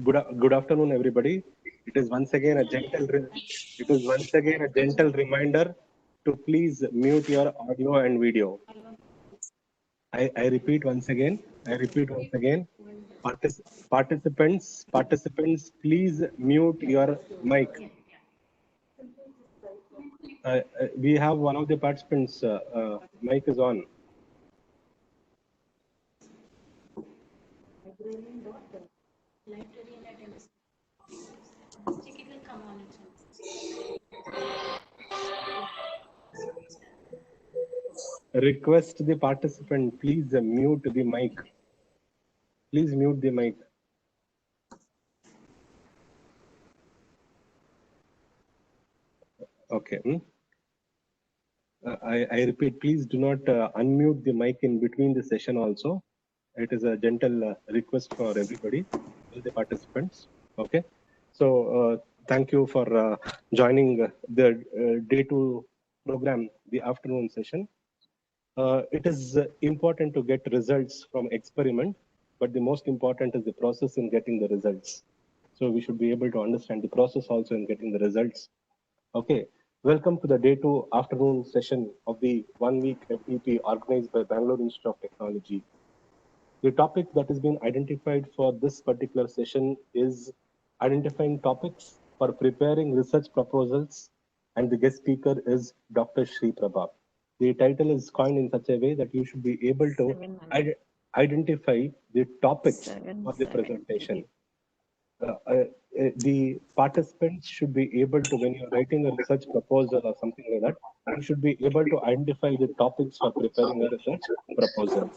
Good afternoon, everybody. It is once again a gentle reminder to please mute your audio and video. I repeat once again. Participants, please mute your mic. We have one of the participants' mic is on. Request the participant, please mute the mic. Please mute the mic. Okay. I repeat, please do not unmute the mic in between the session also. It is a gentle request for everybody, all the participants. Okay. So thank you for joining the day 2 program, the afternoon session. It is important to get results from experiment, but the most important is the process in getting the results. So we should be able to understand the process also in getting the results. Okay, welcome to the day 2 afternoon session of the 1-week FDP organized by Bangalore Institute of Technology. The topic that has been identified for this particular session is identifying topics for preparing research proposals, and the guest speaker is Dr. Sri Prabha. The title is coined in such a way that you should be able to identify the topics for the presentation. The participants should be able to, when you're writing a research proposal or something like that, you should be able to identify the topics for preparing a research proposal.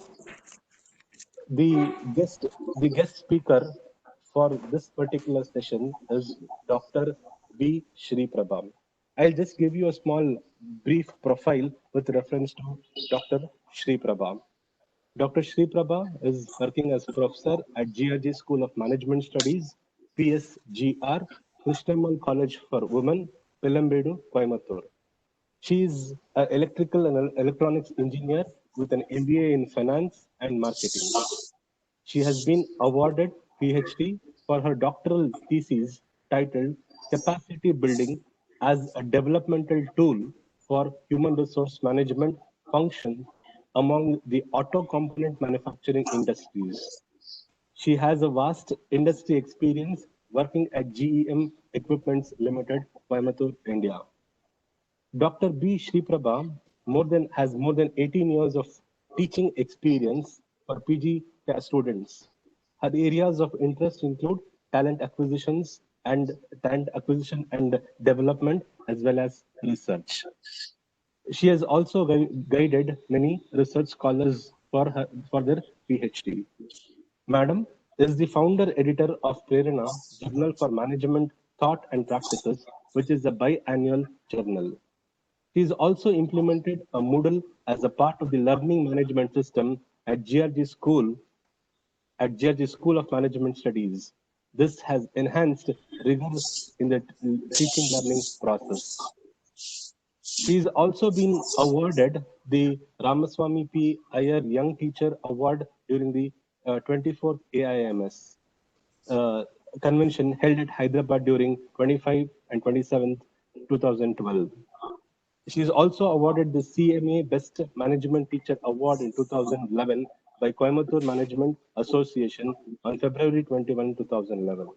The guest speaker for this particular session is Dr. B. Sri Prabha. I'll just give you a small brief profile with reference to Dr. Sri Prabha. Dr. Sri Prabha is working as professor at GRG School of Management Studies, PSGR, Krishnammal College for Women, Pilambedu, Coimbatore. She is an electrical and electronics engineer with an MBA in finance and marketing. She has been awarded PhD for her doctoral thesis titled Capacity Building as a Developmental Tool for Human Resource Management Function among the auto component manufacturing industries. She has a vast industry experience working at GEM Equipments Limited, Coimbatore, India. Dr. B. Sri Prabha has more than 18 years of teaching experience for PG students. Her areas of interest include talent acquisition and development, as well as research. She has also guided many research scholars for their PhD. Madam is the founder editor of Prerana, Journal for Management Thought and Practices, which is a biannual journal. She has also implemented a Moodle as a part of the learning management system at GRG School of Management Studies. This has enhanced rigor in the teaching learning process. She's also been awarded the Ramaswamy P. Iyer Young Teacher Award during the 24th AIMS convention held at Hyderabad during 25 and 27th, 2012. She is also awarded the CMA Best Management Teacher Award in 2011 by Coimbatore Management Association on February 21, 2011.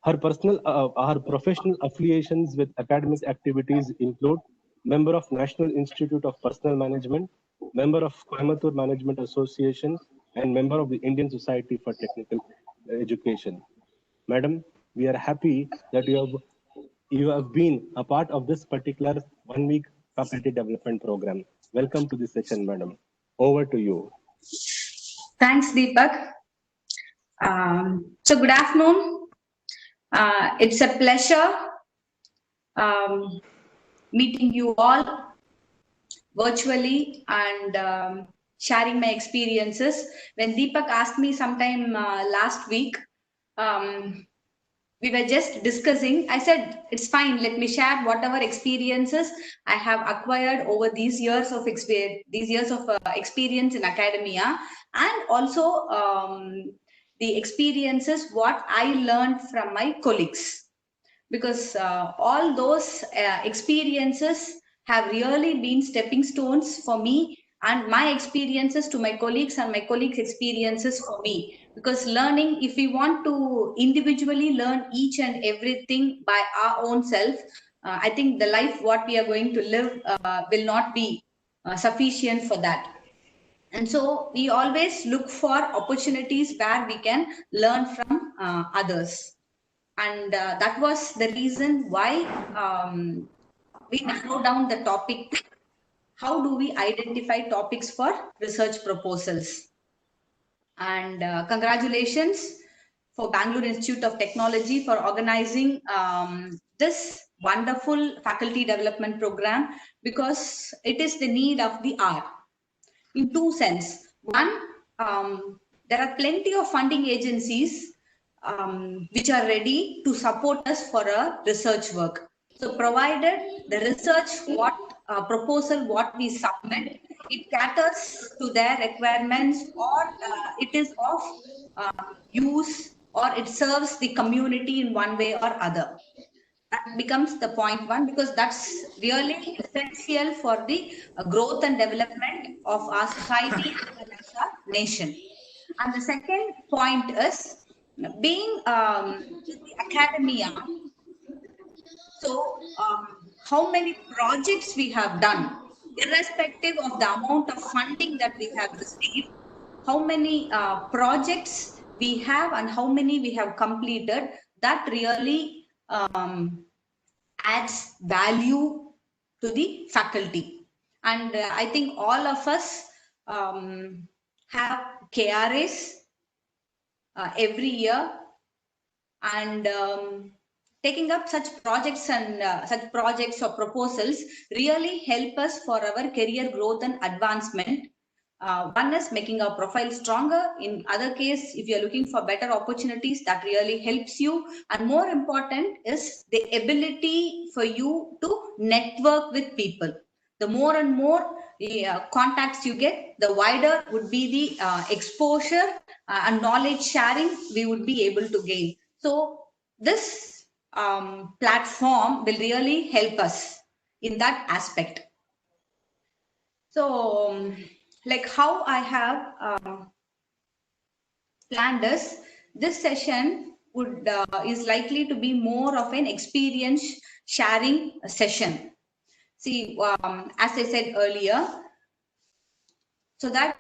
Her professional affiliations with academic activities include member of National Institute of Personnel Management, member of Coimbatore Management Association, and member of the Indian Society for Technical Education. Madam, we are happy that you have been a part of this particular 1-week faculty development program. Welcome to the session, madam. Over to you. Thanks, Deepak. So good afternoon. It's a pleasure meeting you all virtually and sharing my experiences. When Deepak asked me sometime last week, we were just discussing. I said, it's fine, let me share whatever experiences I have acquired over these years of experience in academia, and also the experiences, what I learned from my colleagues, because all those experiences have really been stepping stones for me, and my experiences to my colleagues and my colleagues' experiences for me. Because learning, if we want to individually learn each and everything by our own self, I think the life what we are going to live will not be sufficient for that. And so we always look for opportunities where we can learn from others. And that was the reason why we narrowed down the topic. How do we identify topics for research proposals? And congratulations for Bangalore Institute of Technology for organizing this wonderful faculty development program, because it is the need of the hour in two sense. One, there are plenty of funding agencies which are ready to support us for a research work. So provided the research proposal what we submit, it caters to their requirements, or it is of use, or it serves the community in one way or other. That becomes the point one, because that's really essential for the growth and development of our society as a nation. And the second point is being in the academia. So how many projects we have done, irrespective of the amount of funding that we have received, how many projects we have and how many we have completed, that really adds value to the faculty. And I think all of us have KRAs every year, and taking up such projects and such projects or proposals really help us for our career growth and advancement. One is making our profile stronger. In other case, if you're looking for better opportunities, that really helps you. And more important is the ability for you to network with people. The more and more contacts you get, the wider would be the exposure and knowledge sharing we would be able to gain. So this platform will really help us in that aspect. So like how I have planned this session would is likely to be more of an experience sharing session. See, as I said earlier, so that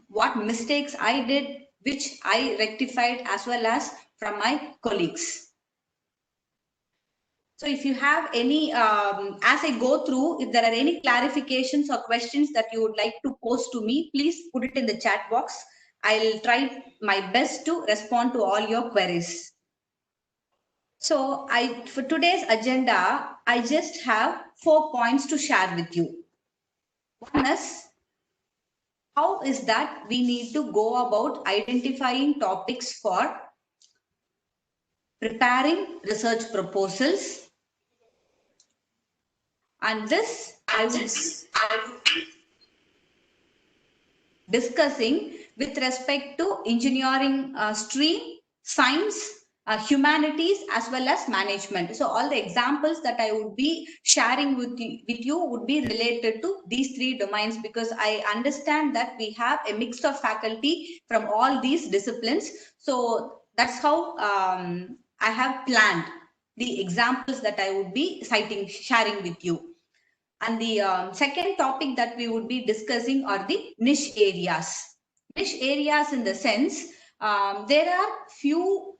what mistakes I did, which I rectified, as well as from my colleagues. So if you have any, as I go through, if there are any clarifications or questions that you would like to post to me, please put it in the chat box. I'll try my best to respond to all your queries. So for today's agenda, I just have 4 points to share with you. One is, how is that we need to go about identifying topics for preparing research proposals. And this I would be discussing with respect to engineering stream, science, humanities, as well as management. So all the examples that I would be sharing with you would be related to these 3 domains, because I understand that we have a mix of faculty from all these disciplines. So that's how I have planned the examples that I would be sharing with you. And the second topic that we would be discussing are the niche areas. Niche areas in the sense, there are few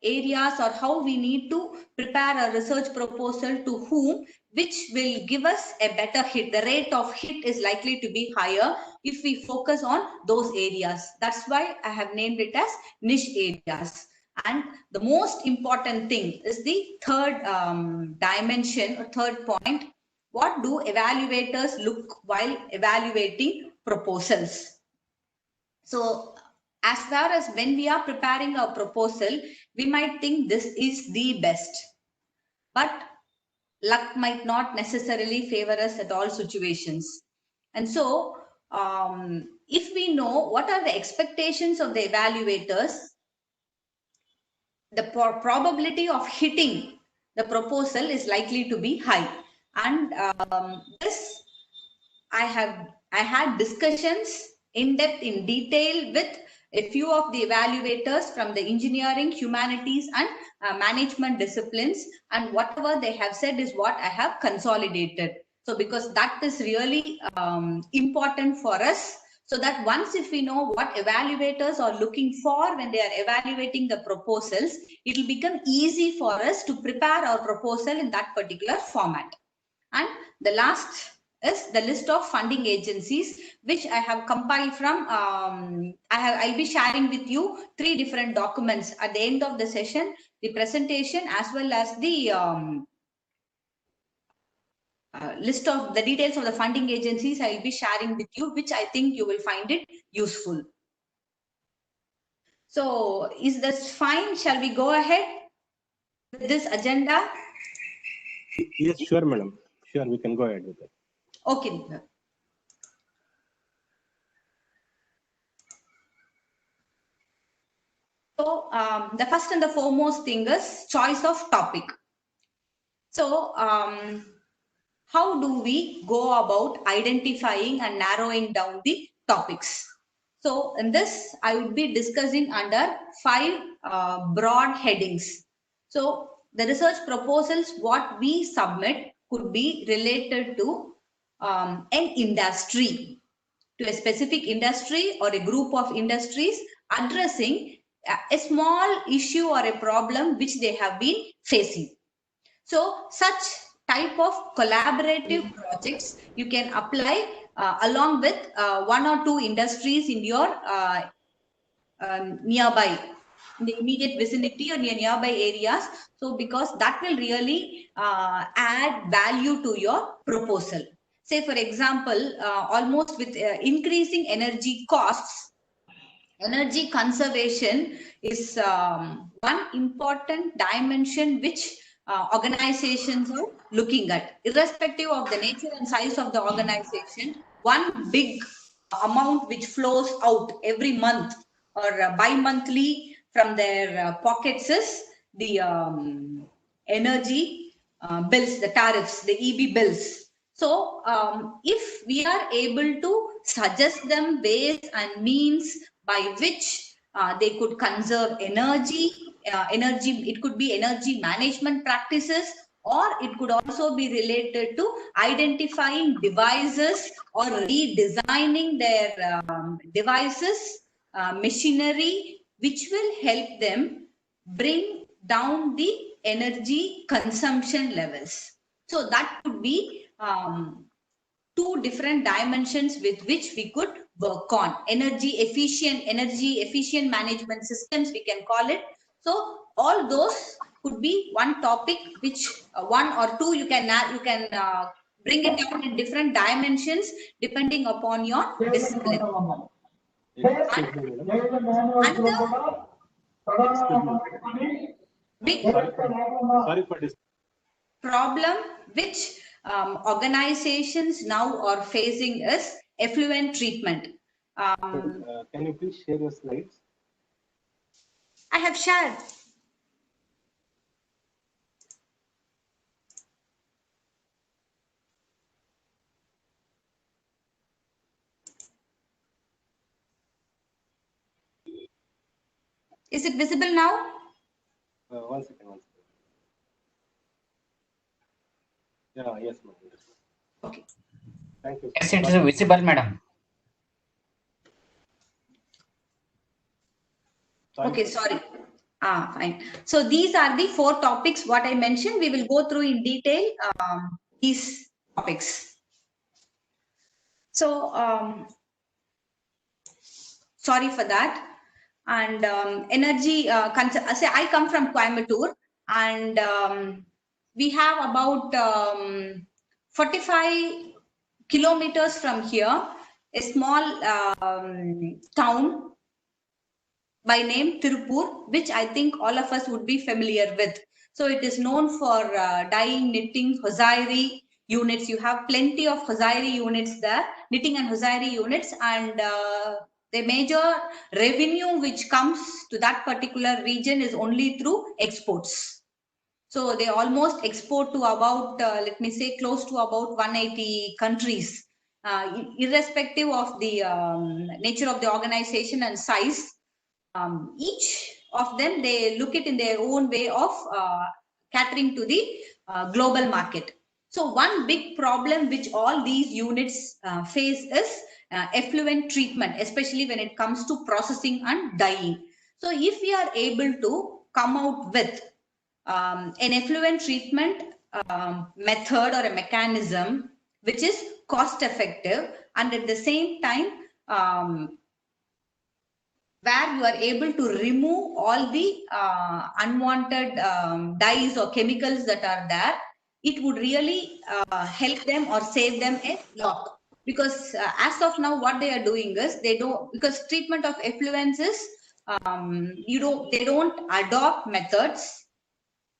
areas, or how we need to prepare a research proposal to whom, which will give us a better hit. The rate of hit is likely to be higher if we focus on those areas. That's why I have named it as niche areas. And the most important thing is the third dimension, or third point. What do evaluators look while evaluating proposals? So as far as when we are preparing a proposal, we might think this is the best, but luck might not necessarily favor us at all situations. And so if we know what are the expectations of the evaluators, the probability of hitting the proposal is likely to be high. And this I had discussions in depth, in detail with a few of the evaluators from the engineering, humanities, and management disciplines. And whatever they have said is what I have consolidated. So because that is really important for us, so that once if we know what evaluators are looking for when they are evaluating the proposals, it will become easy for us to prepare our proposal in that particular format. And the last is the list of funding agencies, which I have compiled from, I'll be sharing with you 3 different documents at the end of the session, the presentation as well as the list of the details of the funding agencies I'll be sharing with you, which I think you will find it useful. So is this fine? Shall we go ahead with this agenda? Yes, sure, madam. Sure, we can go ahead with it. Okay. So the first and the foremost thing is choice of topic. So how do we go about identifying and narrowing down the topics? So in this, I would be discussing under 5 broad headings. So the research proposals, what we submit could be related to an industry, to a specific industry or a group of industries addressing a small issue or a problem which they have been facing. So such type of collaborative projects you can apply along with 1 or 2 industries in your nearby, in the immediate vicinity or nearby areas. So because that will really add value to your proposal. Say for example, almost with increasing energy costs, energy conservation is one important dimension which organizations are looking at. Irrespective of the nature and size of the organization, one big amount which flows out every month or bi-monthly from their pockets is the energy bills, the tariffs, the EB bills. So if we are able to suggest them ways and means by which they could conserve energy, it could be energy management practices, or it could also be related to identifying devices or redesigning their devices, machinery, which will help them bring down the energy consumption levels. So that could be 2 different dimensions with which we could work on. Energy efficient management systems, we can call it. So all those could be one topic which 1 or 2 you can bring it down in different dimensions depending upon your discipline. Big Sorry for this problem which organizations now are facing is effluent treatment. Can you please share your slides? I have shared. Is it visible now? 1 second. Yeah, yes, ma'am. Okay. Thank you. Yes, it is visible, madam. Okay, sorry. Fine. So these are the 4 topics what I mentioned. We will go through in detail these topics. So sorry for that. And energy, say I come from Coimbatore, and we have about 45 kilometers from here, a small town by name Tirupur, which I think all of us would be familiar with. So it is known for dyeing, knitting, hosiery, units. You have plenty of hosiery units there, knitting and hosiery units, and the major revenue which comes to that particular region is only through exports. So they almost export to about, let me say, close to about 180 countries. Irrespective of the nature of the organization and size, each of them, they look it in their own way of catering to the global market. So one big problem which all these units face is effluent treatment, especially when it comes to processing and dyeing. So if we are able to come out with an effluent treatment method or a mechanism which is cost effective, and at the same time where you are able to remove all the unwanted dyes or chemicals that are there, it would really help them or save them a lot. Because as of now, what they are doing is, they don't, because treatment of effluents is, they don't adopt methods,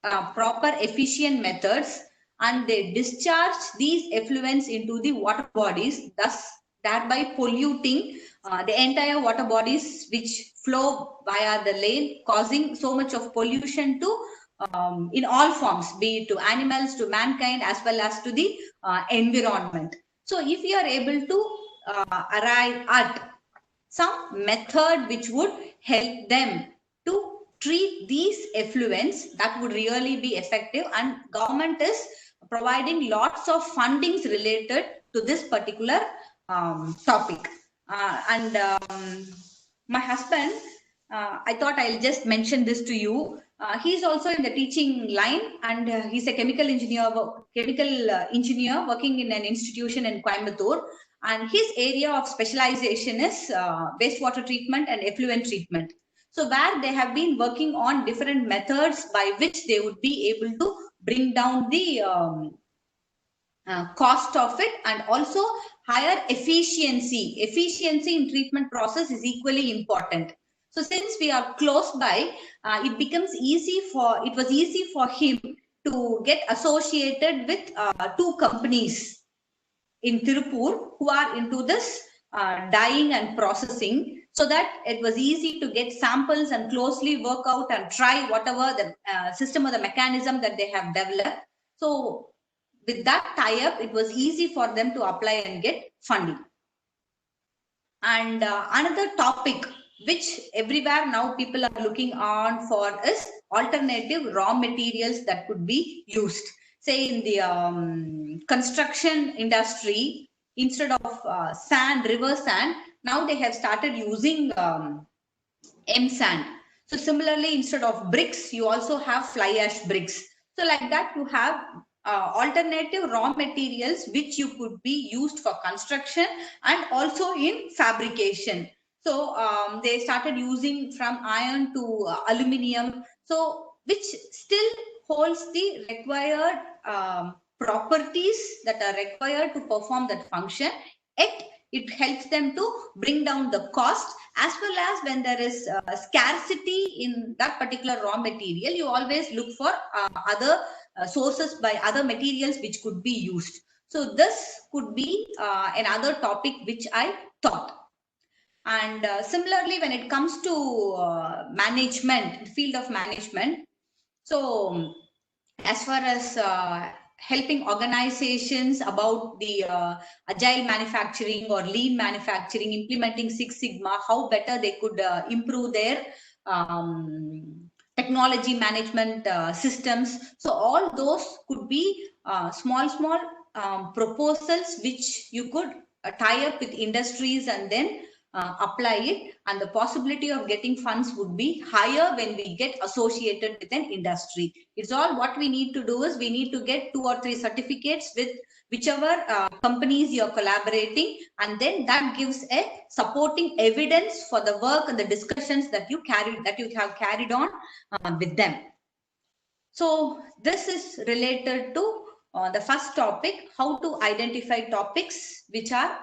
proper efficient methods, and they discharge these effluents into the water bodies, thus thereby polluting the entire water bodies which flow via the lane, causing so much of pollution to in all forms, be it to animals, to mankind, as well as to the environment. So if you are able to arrive at some method which would help them to treat these effluents, that would really be effective, and government is providing lots of fundings related to this particular topic. My husband, I thought I'll just mention this to you. He's also in the teaching line, and he's a chemical engineer working in an institution in Coimbatore. And his area of specialization is wastewater treatment and effluent treatment. So where they have been working on different methods by which they would be able to bring down the cost of it, and also higher efficiency. Efficiency in treatment process is equally important. So since we are close by, it was easy for him to get associated with 2 companies in Tirupur who are into this dyeing and processing, so that it was easy to get samples and closely work out and try whatever the system or the mechanism that they have developed. So with that tie-up, it was easy for them to apply and get funding. And another topic which everywhere now people are looking on for is alternative raw materials that could be used. Say in the construction industry, instead of sand, river sand, now they have started using M sand. So similarly, instead of bricks, you also have fly ash bricks. So like that, you have alternative raw materials which you could be used for construction and also in fabrication. So they started using from iron to aluminium, so which still holds the required properties that are required to perform that function, yet it helps them to bring down the cost, as well as when there is scarcity in that particular raw material, you always look for other sources by other materials which could be used. So this could be another topic which I thought. And similarly, when it comes to management, field of management, so as far as helping organizations about the agile manufacturing or lean manufacturing, implementing Six Sigma, how better they could improve their technology management systems. So all those could be small proposals which you could tie up with industries and then apply it, and the possibility of getting funds would be higher when we get associated with an industry. It's all what we need to do is we need to get 2 or 3 certificates with whichever companies you're collaborating, and then that gives a supporting evidence for the work and the discussions that you have carried on with them. So this is related to the first topic, how to identify topics which are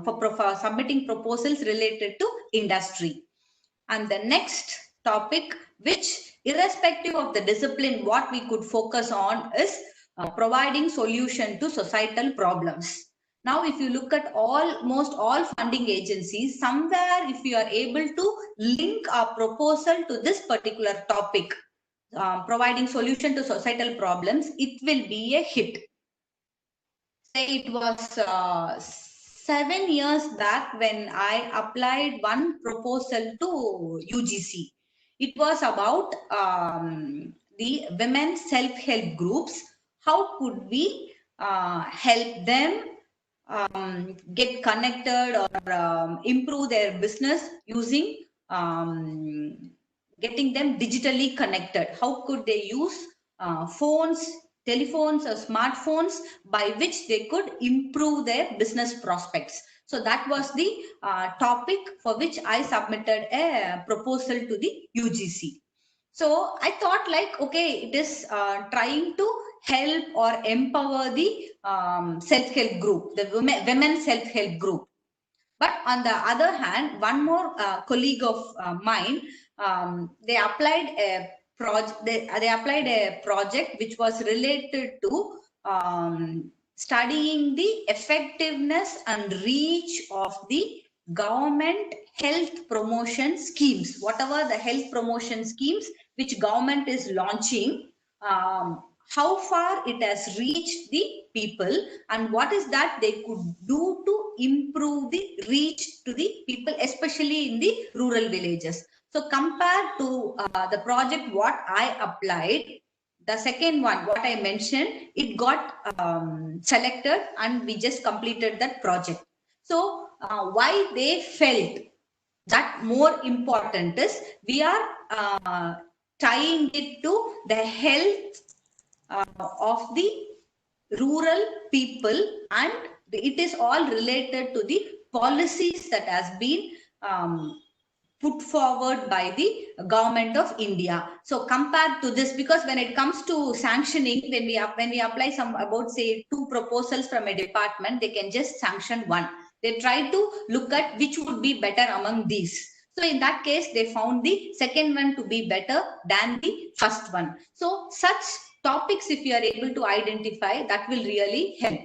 for submitting proposals related to industry. And the next topic, which irrespective of the discipline, what we could focus on is providing solution to societal problems. Now, if you look at almost all funding agencies, somewhere if you are able to link a proposal to this particular topic, providing solution to societal problems, it will be a hit. Say it was 7 years back when I applied one proposal to UGC. It was about the women self-help groups. How could we help them get connected or improve their business using getting them digitally connected? How could they use phones, telephones or smartphones by which they could improve their business prospects? So that was the topic for which I submitted a proposal to the UGC. So I thought like, okay, it is trying to help or empower the self-help group, the women self-help group. But on the other hand, one more colleague of mine, they applied a project. They applied a project which was related to studying the effectiveness and reach of the government health promotion schemes. Whatever the health promotion schemes which government is launching, how far it has reached the people and what is that they could do to improve the reach to the people, especially in the rural villages. So compared to the project what I applied, the second one what I mentioned, it got selected and we just completed that project. So why they felt that more important is we are tying it to the health of the rural people, and it is all related to the policies that has been put forward by the government of India. So compared to this, because when it comes to sanctioning, when we apply some about say 2 proposals from a department, they can just sanction one. They try to look at which would be better among these. So in that case, they found the second one to be better than the first one. So such topics, if you are able to identify, that will really help.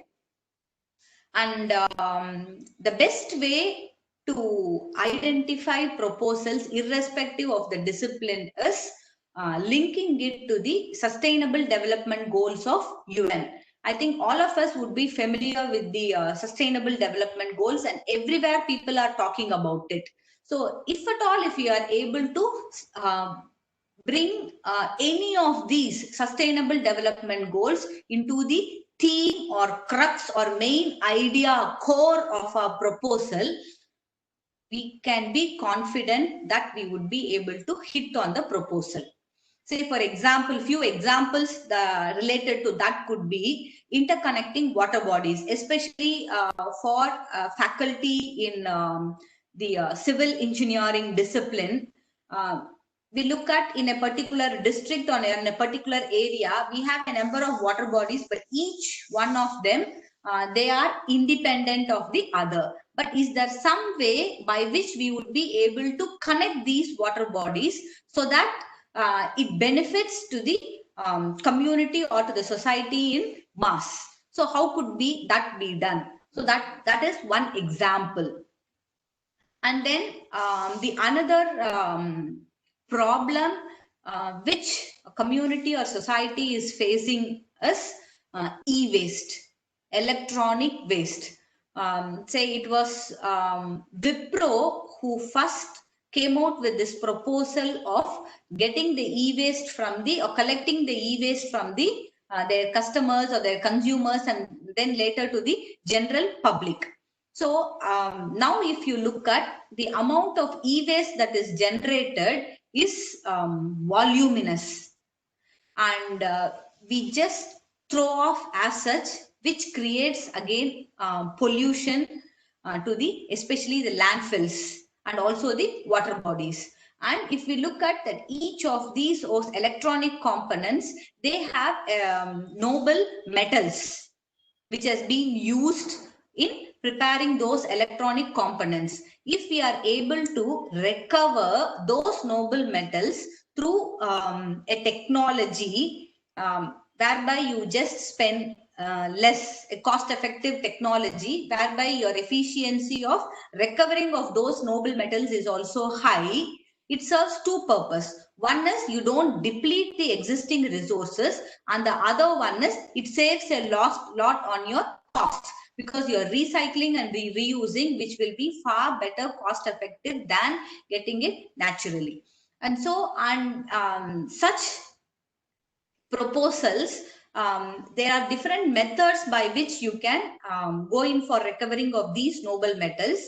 And the best way to identify proposals irrespective of the discipline is linking it to the sustainable development goals of UN. I think all of us would be familiar with the sustainable development goals, and everywhere people are talking about it. So if at all, if you are able to bring any of these sustainable development goals into the theme or crux or main idea core of our proposal, we can be confident that we would be able to hit on the proposal. Say, for example, few examples related to that could be interconnecting water bodies, especially for faculty in the civil engineering discipline. We look at in a particular district or in a particular area, we have a number of water bodies, but each one of them, they are independent of the other. But is there some way by which we would be able to connect these water bodies so that it benefits to the community or to the society in mass? So how could that be done? So that is one example. And then the another problem which a community or society is facing is e-waste, electronic waste. Say it was Wipro who first came out with this proposal of getting the e-waste from the or collecting the e-waste from the their customers or their consumers and then later to the general public. So now if you look at the amount of e-waste that is generated is voluminous, and we just throw off as such, which creates again pollution to the especially the landfills and also the water bodies. And if we look at that, each of these electronic components, they have noble metals which has been used in preparing those electronic components. If we are able to recover those noble metals through a technology whereby you just spend less cost-effective technology, whereby your efficiency of recovering of those noble metals is also high. It serves two purposes. One is you don't deplete the existing resources, and the other one is it saves a lot on your costs, because you're recycling and reusing, which will be far better cost effective than getting it naturally. And so, and such proposals, there are different methods by which you can go in for recovering of these noble metals.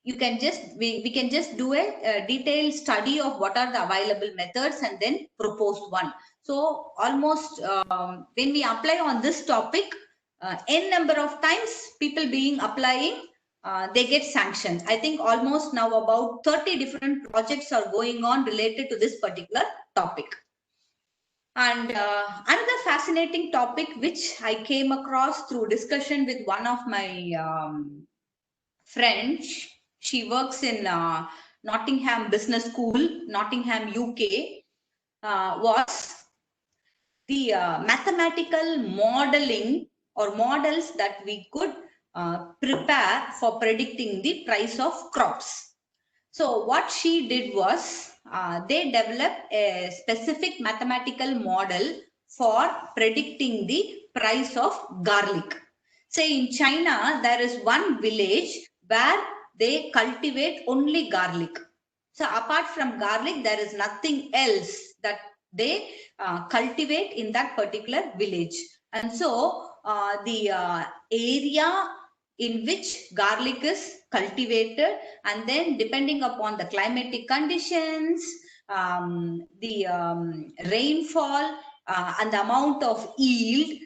You can just, we can just do a detailed study of what are the available methods and then propose one. So almost when we apply on this topic, n number of times people being applying, they get sanctioned. I think almost now about 30 different projects are going on related to this particular topic. And another fascinating topic which I came across through discussion with one of my friends, she works in Nottingham Business School, Nottingham, UK, was the mathematical modeling or models that we could prepare for predicting the price of crops. So what she did was, they developed a specific mathematical model for predicting the price of garlic. Say in China, there is one village where they cultivate only garlic. So apart from garlic, there is nothing else that they cultivate in that particular village. And so the area in which garlic is cultivated, and then depending upon the climatic conditions, the rainfall, and the amount of yield,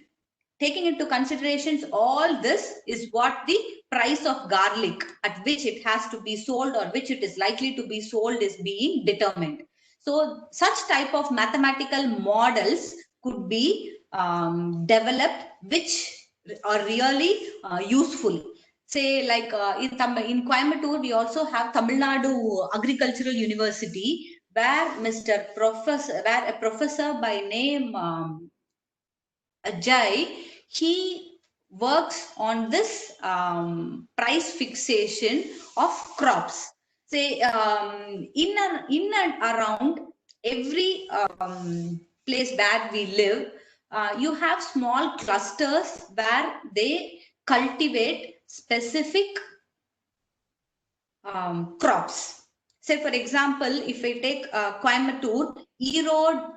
taking into considerations all this is what the price of garlic at which it has to be sold or which it is likely to be sold is being determined. So such type of mathematical models could be developed, which are really useful. Say like in Coimbatore, we also have Tamil Nadu Agricultural University, where a professor by name Ajay, he works on this price fixation of crops. Say in and around every place where we live, you have small clusters where they cultivate specific crops. Say for example, if I take Coimbatore, Erode,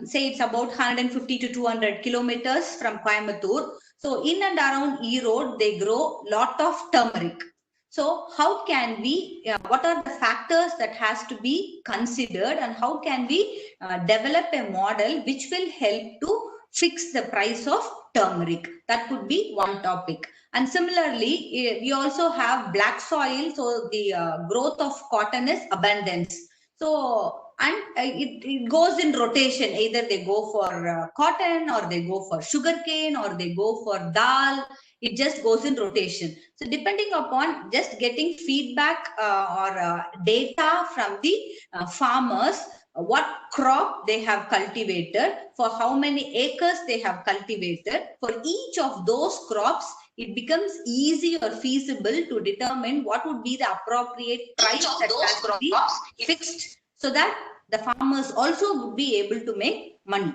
say it's about 150 to 200 kilometers from Coimbatore. So in and around Erode, they grow lot of turmeric. So how can we, what are the factors that has to be considered, and how can we develop a model which will help to fix the price of turmeric? That could be one topic. And similarly, we also have black soil. So the growth of cotton is abundance. So, and it goes in rotation. Either they go for cotton, or they go for sugarcane, or they go for dal. It just goes in rotation. So depending upon just getting feedback or data from the farmers, what crop they have cultivated, for how many acres they have cultivated, for each of those crops, it becomes easy or feasible to determine what would be the appropriate price that has to be fixed, so that the farmers also would be able to make money.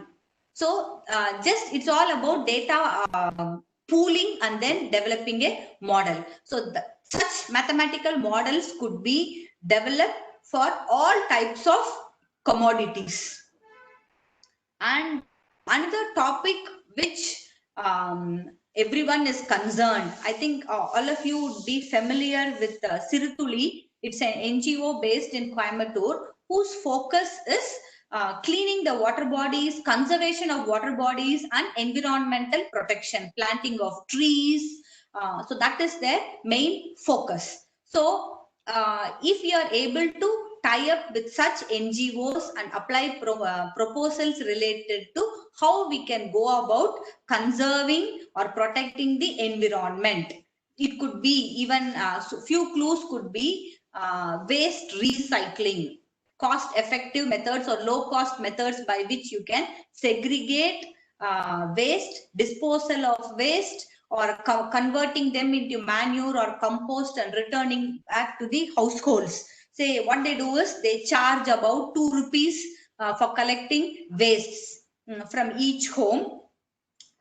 So just it's all about data pooling and then developing a model. So such mathematical models could be developed for all types of commodities. And another topic which everyone is concerned, I think all of you would be familiar with Sirutuli. It's an NGO based in Coimbatore, whose focus is cleaning the water bodies, conservation of water bodies, and environmental protection, planting of trees. So that is their main focus. So if you are able to tie up with such NGOs and apply proposals related to how we can go about conserving or protecting the environment. It could be even few clues could be waste recycling. cost effective methods or low cost methods by which you can segregate waste, disposal of waste, or converting them into manure or compost and returning back to the households. Say what they do is they charge about 2 rupees for collecting wastes from each home,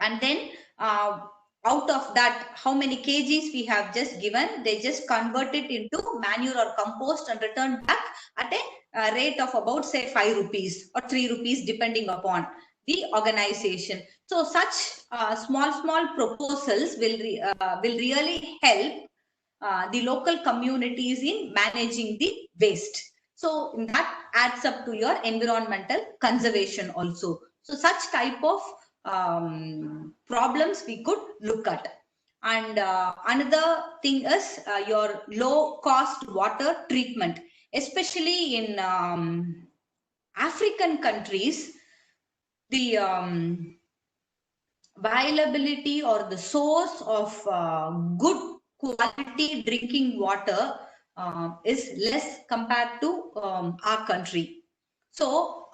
and then out of that, how many kgs we have just given, they just convert it into manure or compost and return back at a rate of about say 5 rupees or 3 rupees depending upon the organization. So such small proposals will really help the local communities in managing the waste. So that adds up to your environmental conservation also. So such type of problems we could look at. And another thing is your low cost water treatment, especially in African countries. The availability or the source of good quality drinking water is less compared to our country. So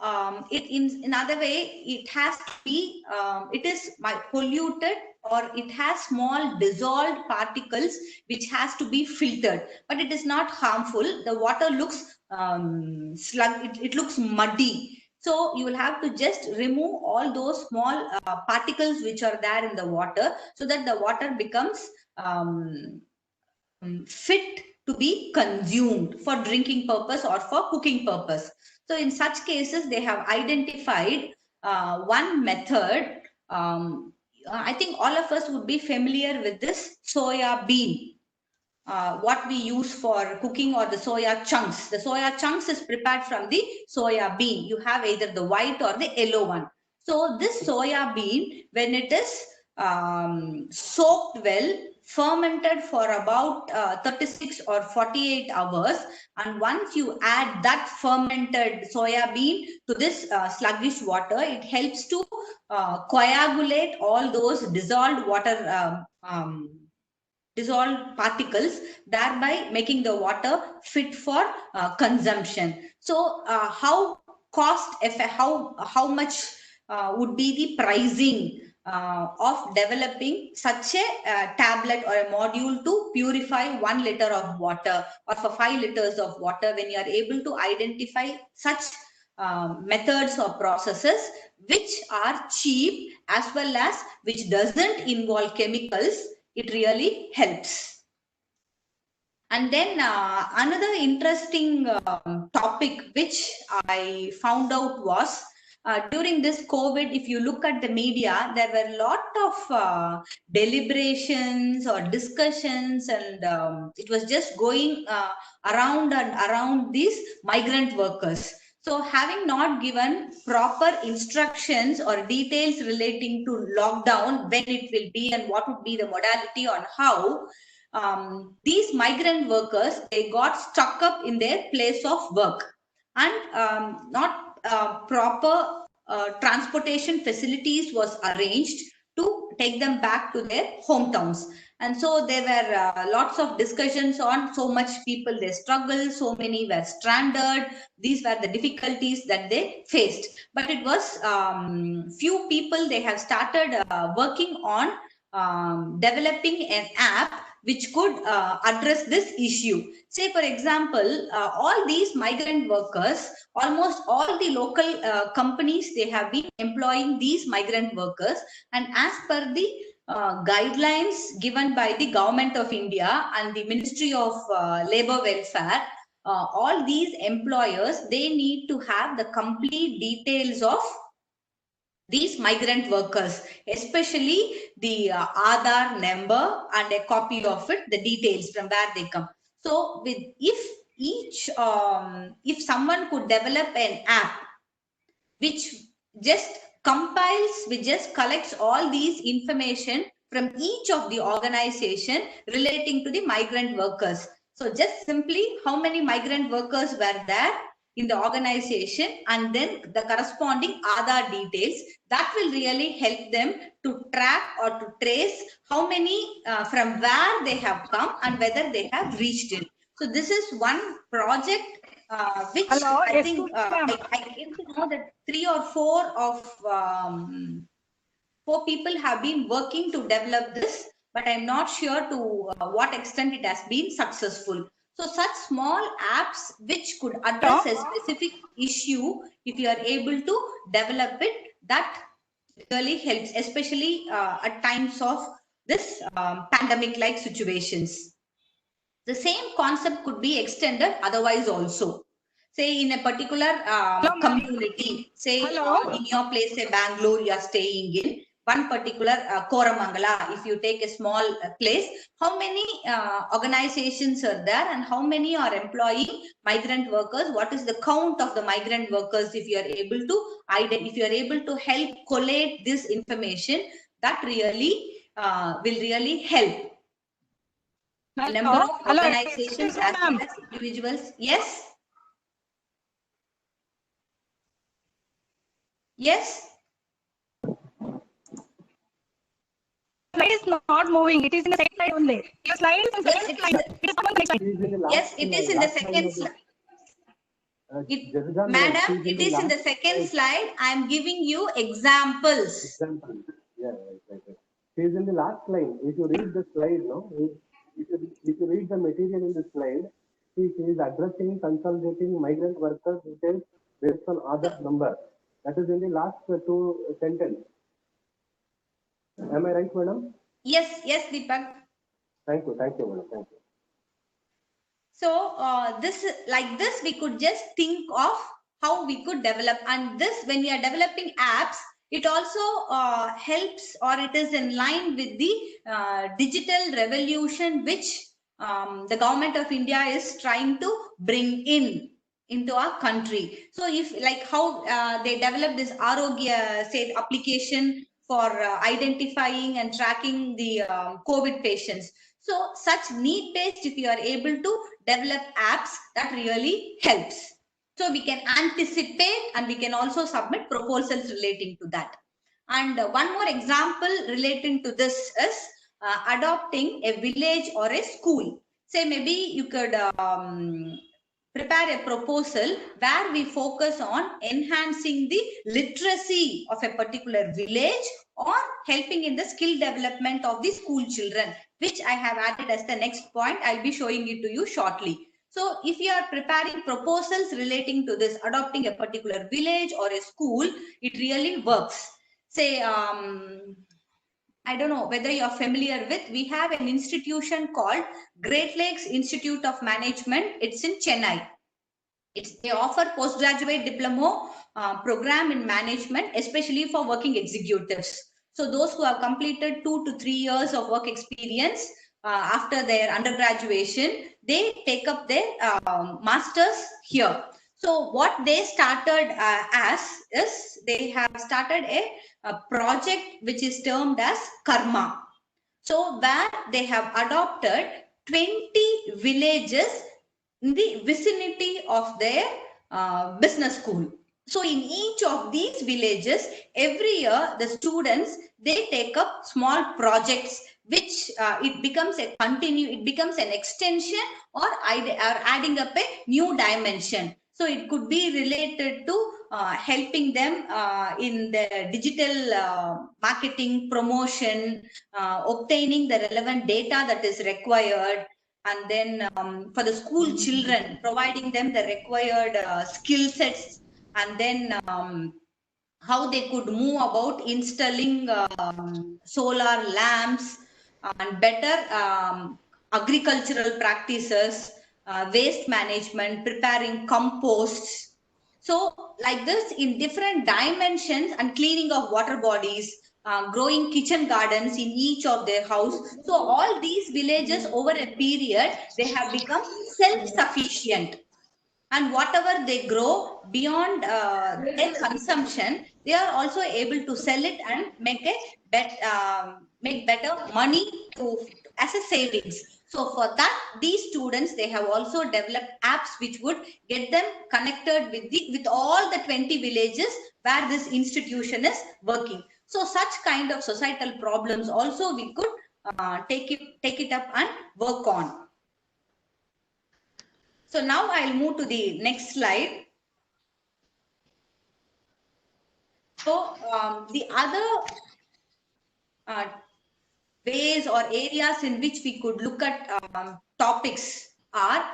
in other way, it has to be, it is polluted, or it has small dissolved particles which has to be filtered, but it is not harmful. The water looks it looks muddy. So you will have to just remove all those small particles which are there in the water, so that the water becomes fit to be consumed for drinking purpose or for cooking purpose. So in such cases, they have identified one method. I think all of us would be familiar with this soya bean. What we use for cooking, or the soya chunks. The soya chunks is prepared from the soya bean. You have either the white or the yellow one. So this soya bean, when it is soaked well, fermented for about 36 or 48 hours, and once you add that fermented soya bean to this sluggish water, it helps to coagulate all those dissolved water dissolved particles, thereby making the water fit for consumption. So how much would be the pricing of developing such a tablet or a module to purify 1 liter of water, or for 5 liters of water, when you are able to identify such methods or processes which are cheap as well as which doesn't involve chemicals, it really helps. And then another interesting topic which I found out was during this COVID, if you look at the media, there were a lot of deliberations or discussions, and it was just going around and around these migrant workers. So having not given proper instructions or details relating to lockdown, when it will be and what would be the modality on how, these migrant workers, they got stuck up in their place of work, and not proper transportation facilities was arranged to take them back to their hometowns. And so there were lots of discussions on so much people they struggled, so many were stranded. These were the difficulties that they faced. But it was few people, they have started working on developing an app which could address this issue. Say, for example, all these migrant workers, almost all the local companies, they have been employing these migrant workers. And as per the guidelines given by the Government of India and the Ministry of Labour Welfare, all these employers, they need to have the complete details of these migrant workers, especially the Aadhaar number and a copy of it, the details from where they come. So with if someone could develop an app which just compiles, which just collects all these information from each of the organization relating to the migrant workers. So just simply how many migrant workers were there in the organization, and then the corresponding Aadhaar details, that will really help them to track or to trace how many from where they have come and whether they have reached it. So this is one project which Hello, I yes, think ma'am. I came to know that 3 or 4 of 4 people have been working to develop this, but I'm not sure to what extent it has been successful. So such small apps which could address a specific issue, if you are able to develop it, that really helps, especially at times of this pandemic-like situations. The same concept could be extended otherwise also. Say in a particular community, say in your place, say Bangalore, you are staying in one particular Koramangala. If you take a small place, how many organizations are there and how many are employing migrant workers? What is the count of the migrant workers? If you are able to if you are able to help collate this information, that really will really help. Number of organizations as well as individuals. Yes. Yes. Slide is not moving. It is in the second slide only. Your slide is in the second slide. It is not on the next slide. Yes, it is in the second slide. Madam, it is in the second slide. I am giving you examples. Yeah, right. She is in the last line. If you read the slide, no, if you read the material in the slide, she is addressing, consolidating migrant workers details based on Aadhaar number. That is in the last 2 sentences. Am I right, madam? Yes, Deepak. Thank you, madam. Thank you. So like this, we could just think of how we could develop, and this, when we are developing apps, it also helps, or it is in line with the digital revolution which the government of India is trying to bring into our country. So if like how they develop this Arogya said application for identifying and tracking the COVID patients. So such need-based, if you are able to develop apps, that really helps. So we can anticipate and we can also submit proposals relating to that. And one more example relating to this is adopting a village or a school. Say maybe you could prepare a proposal where we focus on enhancing the literacy of a particular village or helping in the skill development of the school children, which I have added as the next point. I'll be showing it to you shortly. So if you are preparing proposals relating to this, adopting a particular village or a school, it really works. Say, I don't know whether you're familiar with, we have an institution called Great Lakes Institute of Management. It's in Chennai. They offer postgraduate diploma program in management, especially for working executives. So those who have completed 2 to 3 years of work experience after their undergraduation, they take up their masters here. So what they started as is they have started a project which is termed as Karma. So where they have adopted 20 villages in the vicinity of their business school. So in each of these villages, every year the students, they take up small projects which it becomes an extension or adding up a new dimension. So it could be related to helping them in the digital marketing, promotion, obtaining the relevant data that is required, and then for the school children, providing them the required skill sets, and then how they could move about installing solar lamps and better agricultural practices, waste management, preparing composts. So like this, in different dimensions, and cleaning of water bodies, growing kitchen gardens in each of their house. So all these villages over a period, they have become self-sufficient. And whatever they grow beyond their consumption, they are also able to sell it and make better money as a savings. So for that, these students, they have also developed apps which would get them connected with all the 20 villages where this institution is working. So such kind of societal problems also we could take it up and work on. So now I'll move to the next slide. So the other ways or areas in which we could look at topics are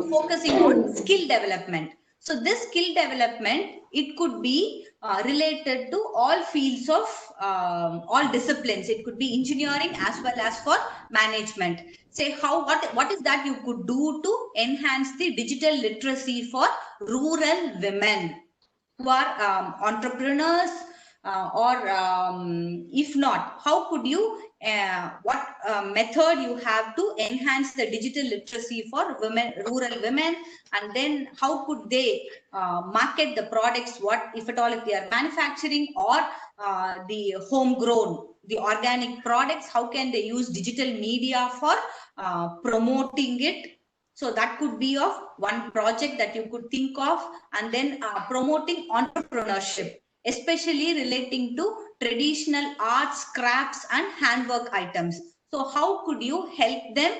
focusing on skill development. So this skill development, it could be related to all fields of all disciplines. It could be engineering as well as for management. Say what is that you could do to enhance the digital literacy for rural women who are entrepreneurs, or if not, how could you what method you have to enhance the digital literacy for women, rural women, and then how could they market the products, what if at all, if they are manufacturing or the homegrown, the organic products, how can they use digital media for promoting it. So that could be of one project that you could think of. And then promoting entrepreneurship, especially relating to traditional arts, crafts and handwork items. So how could you help them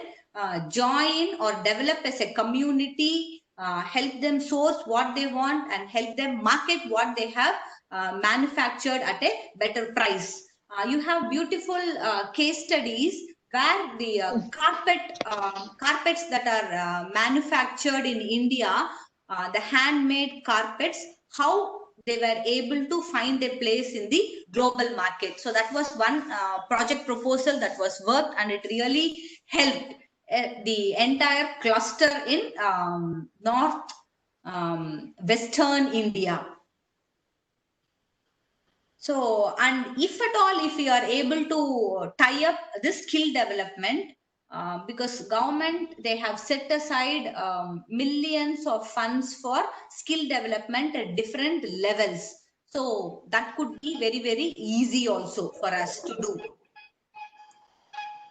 join or develop as a community, help them source what they want and help them market what they have manufactured at a better price. You have beautiful case studies where the carpets that are manufactured in India, the handmade carpets, how they were able to find a place in the global market. So that was one project proposal that was worked, and it really helped the entire cluster in north western India. So, and if at all, if we are able to tie up this skill development, because government, they have set aside millions of funds for skill development at different levels. So that could be very, very easy also for us to do.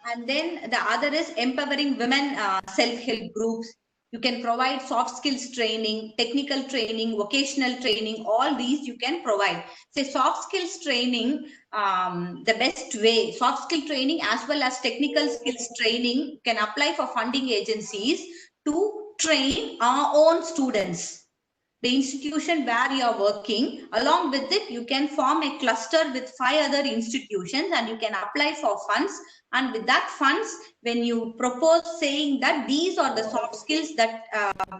And then the other is empowering women self-help groups. You can provide soft skills training, technical training, vocational training, all these you can provide. Say soft skills training, the best way, soft skill training as well as technical skills training can apply for funding agencies to train our own students. The institution where you are working, along with it, you can form a cluster with 5 other institutions and you can apply for funds. And with that funds, when you propose saying that these are the soft skills that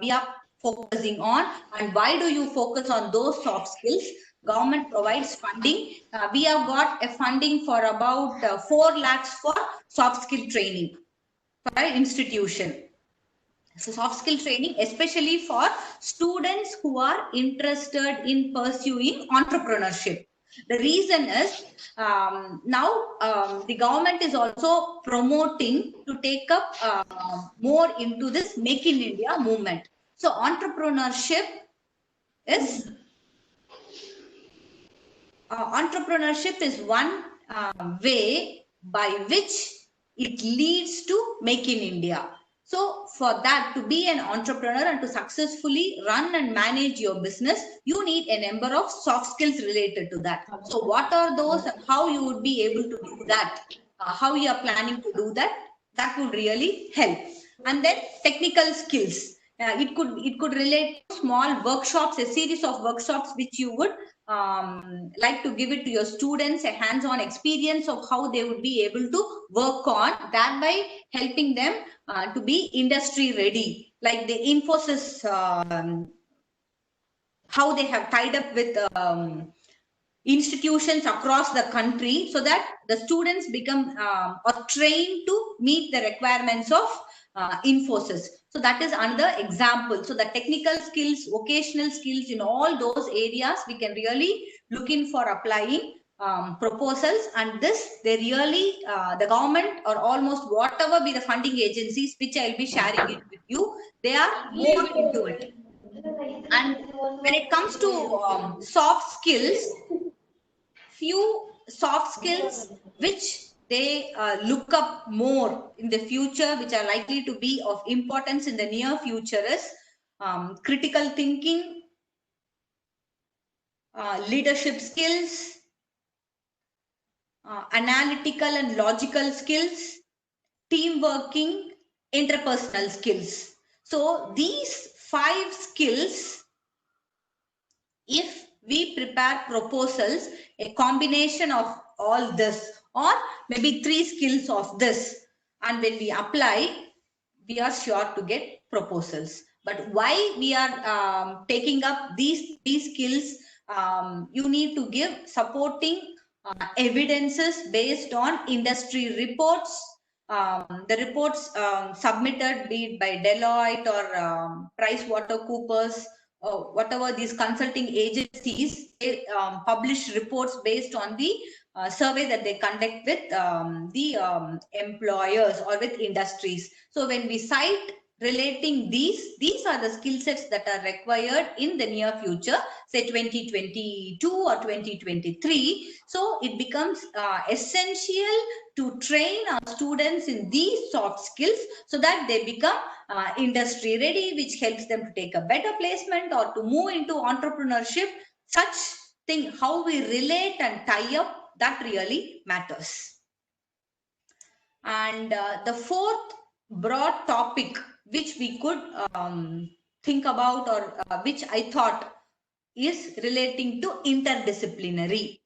we are focusing on, and why do you focus on those soft skills, government provides funding. We have got a funding for about 4 lakhs for soft skill training for an institution. So soft skill training, especially for students who are interested in pursuing entrepreneurship. The reason is now the government is also promoting to take up more into this Make in India movement. So entrepreneurship is one way by which it leads to Make in India. So for that, to be an entrepreneur and to successfully run and manage your business, you need a number of soft skills related to that. So what are those and how you would be able to do that? How you are planning to do that? That would really help. And then technical skills. It could relate to small workshops, a series of workshops which you would like to give it to your students, a hands-on experience of how they would be able to work on, thereby helping them to be industry ready, like the Infosys, how they have tied up with institutions across the country so that the students become or trained to meet the requirements of Infosys. So that is another example. So the technical skills, vocational skills, in all those areas, we can really look in for applying proposals. And this, they really, the government or almost whatever be the funding agencies, which I'll be sharing it with you, they are more into it. And when it comes to soft skills, few soft skills which they look up more in the future, which are likely to be of importance in the near future, is critical thinking, leadership skills, analytical and logical skills, team working, interpersonal skills. So these 5 skills, if we prepare proposals, a combination of all this, or maybe 3 skills of this, and when we apply, we are sure to get proposals. But why we are taking up these skills? You need to give supporting evidences based on industry reports. The reports submitted, be it by Deloitte or PricewaterhouseCoopers, whatever these consulting agencies, they publish reports based on the survey that they conduct with the employers or with industries. So when we cite relating these are the skill sets that are required in the near future, say 2022 or 2023. So it becomes essential to train our students in these soft skills so that they become industry ready, which helps them to take a better placement or to move into entrepreneurship. Such thing, how we relate and tie up, that really matters. And the fourth broad topic which we could think about, or which I thought is relating to interdisciplinary.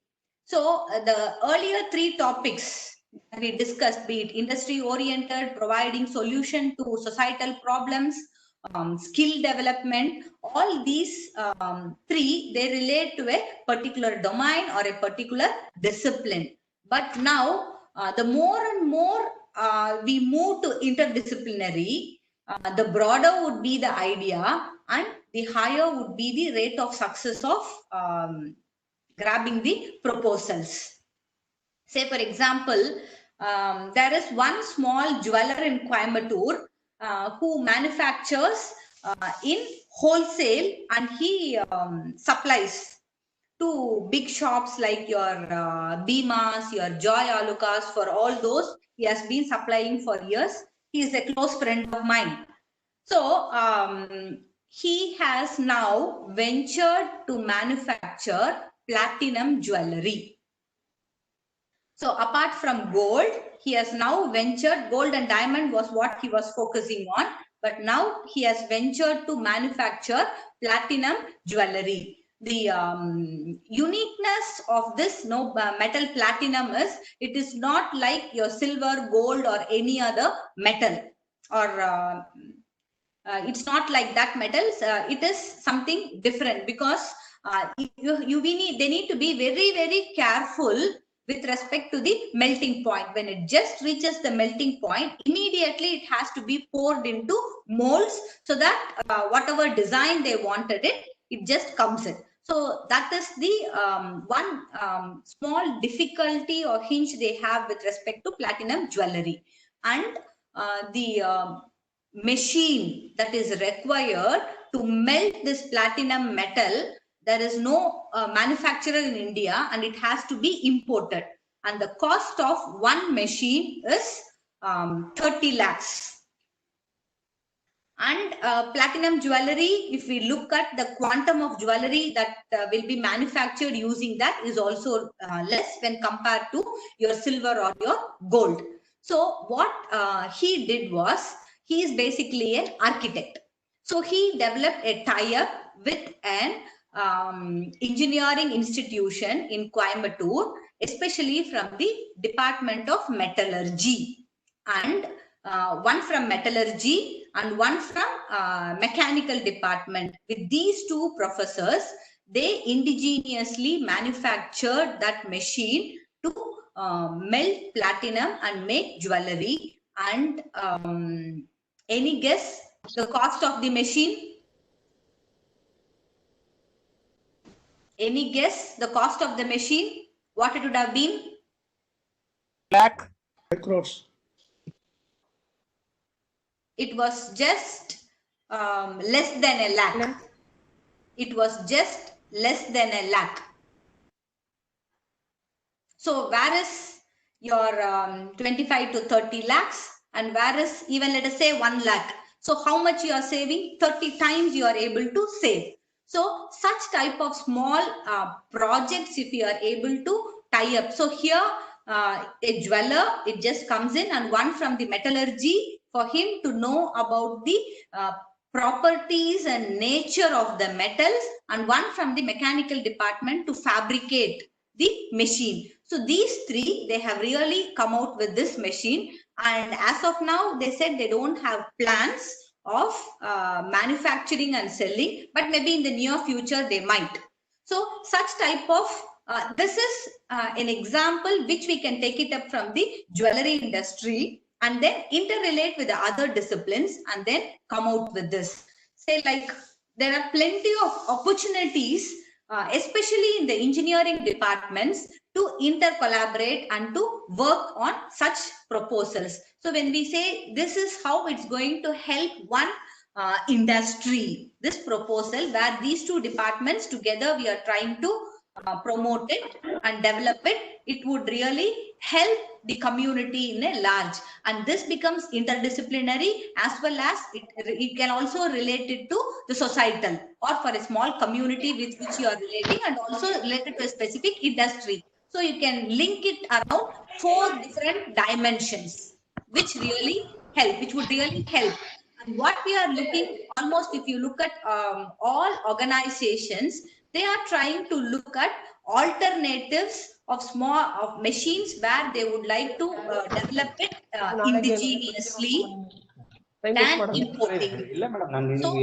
So the earlier 3 topics we discussed, be it industry oriented, providing solution to societal problems, skill development, all these 3, they relate to a particular domain or a particular discipline. But now the more and more we move to interdisciplinary, the broader would be the idea and the higher would be the rate of success of grabbing the proposals. Say, for example, there is one small jeweler in Coimbatore who manufactures in wholesale, and he supplies to big shops like your Bimas, your Joy Alucas. For all those, he has been supplying for years. He is a close friend of mine. So he has now ventured to manufacture platinum jewelry. So apart from gold, he has now ventured, gold and diamond was what he was focusing on, but now he has ventured to manufacture platinum jewelry. The uniqueness of this metal platinum is, it is not like your silver, gold or any other metal, or it's not like that metals. It is something different, because they need to be very, very careful with respect to the melting point. When it just reaches the melting point, immediately it has to be poured into molds, so that whatever design they wanted it just comes in. So that is the one small difficulty or hinge they have with respect to platinum jewelry. And the machine that is required to melt this platinum metal, there is no manufacturer in India, and it has to be imported. And the cost of one machine is 30 lakhs. And platinum jewelry, if we look at the quantum of jewelry that will be manufactured using that, is also less when compared to your silver or your gold. So what he did was, he is basically an architect. So he developed a tie-up with an engineering institution in Coimbatore, especially from the Department of Metallurgy, and one from metallurgy and one from mechanical department. With these 2 professors, they indigenously manufactured that machine to melt platinum and make jewelry. And any guess the cost of the machine? Any guess the cost of the machine? What it would have been? Lakh. Crores. It was just less than a lakh. It was just less than a lakh. So where is your 25 to 30 lakhs, and where is even, let us say, 1 lakh? So how much you are saving? 30 times you are able to save. So such type of small projects, if you are able to tie up. So here a jeweler, it just comes in, and one from the metallurgy, for him to know about the properties and nature of the metals, and one from the mechanical department to fabricate the machine. So these three, they have really come out with this machine, and as of now they said they don't have plans of manufacturing and selling, but maybe in the near future they might. So such type of this is an example which we can take it up from the jewelry industry and then interrelate with the other disciplines and then come out with this. Say like there are plenty of opportunities, especially in the engineering departments, to intercollaborate and to work on such proposals. So when we say this is how it's going to help one industry, this proposal where these two departments together we are trying to promote it and develop it, it would really help the community in a large, and this becomes interdisciplinary as well as it can also relate it to the societal or for a small community with which you are relating, and also related to a specific industry. So you can link it around 4 different dimensions, which really help, which would really help. And what we are looking, almost if you look at all organizations, they are trying to look at alternatives of small machines where they would like to develop it indigenously than importing. So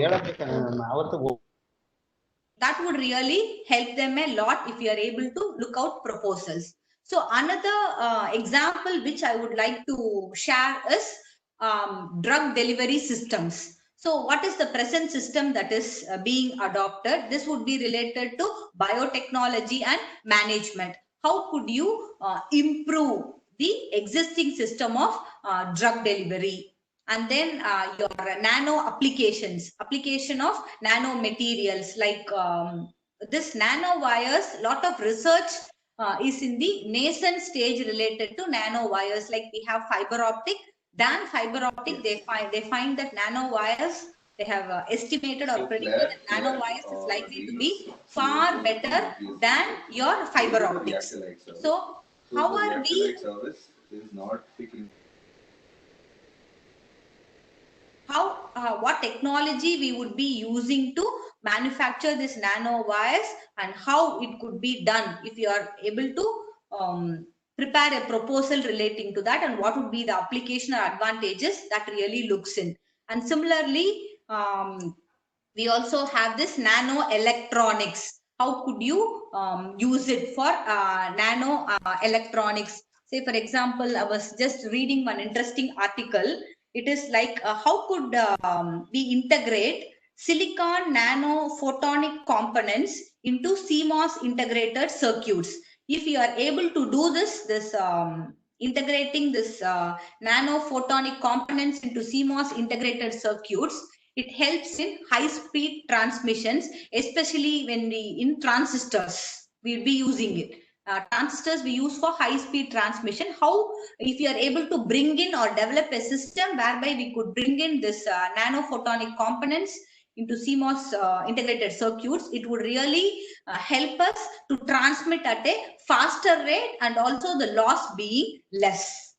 that would really help them a lot if you are able to look out proposals. So another example which I would like to share is drug delivery systems. So what is the present system that is being adopted? This would be related to biotechnology and management. How could you improve the existing system of drug delivery? And then your nano applications, application of nano materials like this nano wires, lot of research is in the nascent stage related to nano wires. Like we have fiber optic, than fiber optic, they find that nano wires, they have estimated or predicted that nano wires is likely to be far better than your fiber optics. So how are we, what technology we would be using to manufacture this nano wires, and how it could be done if you are able to prepare a proposal relating to that, and what would be the application or advantages that really looks in. And similarly, we also have this nano electronics. How could you use it for nano electronics? Say, for example, I was just reading one interesting article. It is like how could we integrate silicon nano photonic components into CMOS integrated circuits? If you are able to do this integrating this nano photonic components into CMOS integrated circuits, it helps in high speed transmissions, especially when we in transistors we'll be using it. Transistors we use for high speed transmission. How, if you are able to bring in or develop a system whereby we could bring in this nano photonic components into CMOS integrated circuits, it would really help us to transmit at a faster rate and also the loss being less.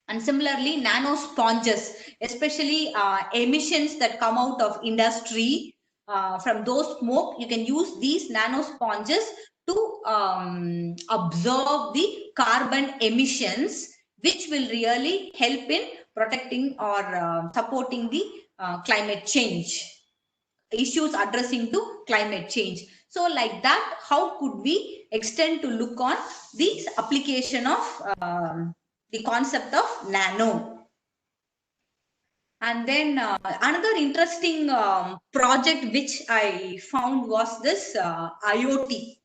And similarly, nano sponges, especially emissions that come out of industry, from those smoke, you can use these nano sponges to absorb the carbon emissions, which will really help in protecting or supporting the climate change issues, addressing to climate change. So like that, how could we extend to look on this application of the concept of nano? And then another interesting project which I found was this IoT.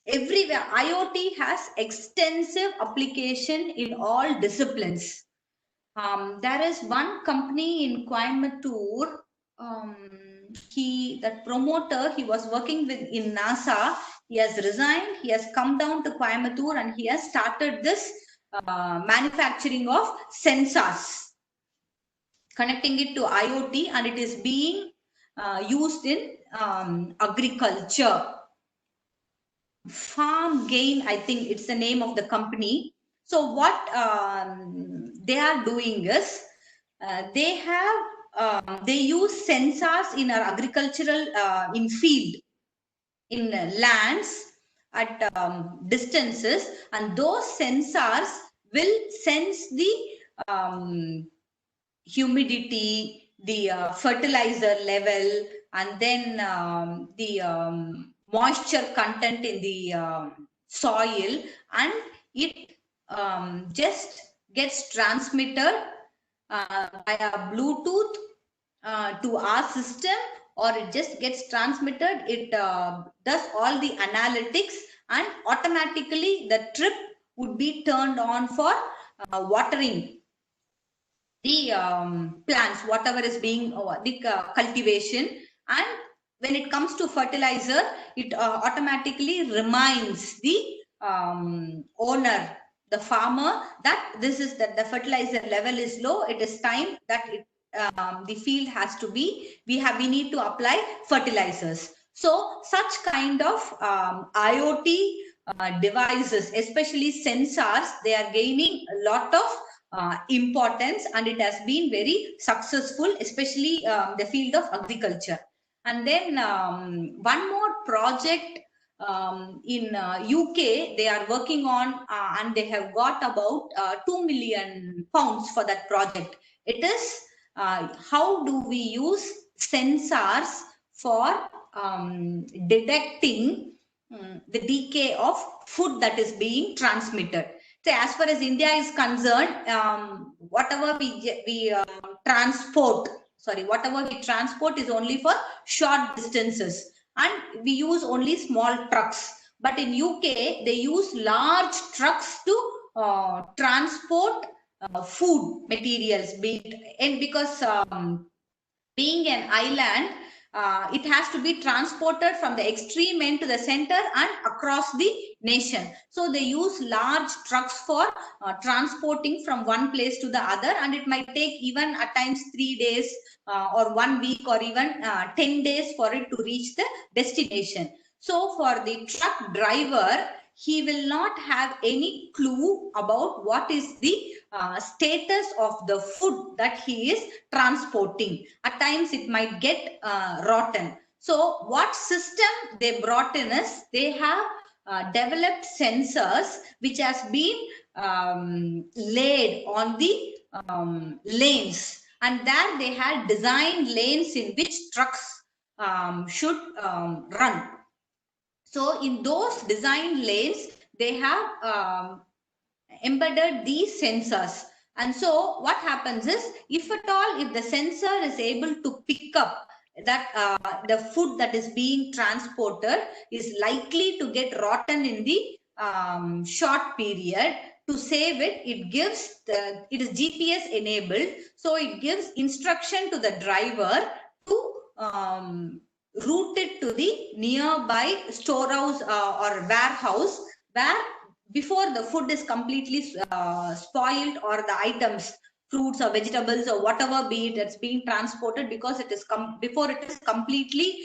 Everywhere IoT has extensive application in all disciplines. There is one company in Coimbatore, that promoter, he was working with in NASA. He has resigned, he has come down to Coimbatore, and he has started this manufacturing of sensors, connecting it to IoT, and it is being used in agriculture. Farm Gain, I think it's the name of the company. So what they are doing is they have they use sensors in our agricultural in field, in lands at distances, and those sensors will sense the humidity, the fertilizer level, and then the moisture content in the soil, and it just gets transmitted via Bluetooth to our system, or it just gets transmitted. It does all the analytics, and automatically the trip would be turned on for watering the plants, whatever is being the cultivation. And when it comes to fertilizer, it automatically reminds the owner, the farmer, that this is that the fertilizer level is low. It is time that it, the field has to be, we need to apply fertilizers. So such kind of IoT devices, especially sensors, they are gaining a lot of importance, and it has been very successful, especially the field of agriculture. And then one more project in UK they are working on, and they have got about 2 million pounds for that project. It is how do we use sensors for detecting the decay of food that is being transmitted. So as far as India is concerned, whatever we transport is only for short distances, and we use only small trucks. But in UK, they use large trucks to transport food materials, and because being an island, it has to be transported from the extreme end to the center and across the nation. So they use large trucks for transporting from one place to the other, and it might take even at times 3 days or 1 week or even 10 days for it to reach the destination. So for the truck driver, he will not have any clue about what is the status of the food that he is transporting. At times it might get rotten. So what system they brought in is, they have developed sensors which has been laid on the lanes, and there they had designed lanes in which trucks should run. So in those designed lanes, they have embedded these sensors. And so what happens is, if at all, if the sensor is able to pick up that the food that is being transported is likely to get rotten in the short period, to save it, it gives it is GPS enabled, so it gives instruction to the driver to route it to the nearby storehouse or warehouse, where before the food is completely spoiled, or the items, fruits or vegetables or whatever be it, that's being transported, because it is before it is completely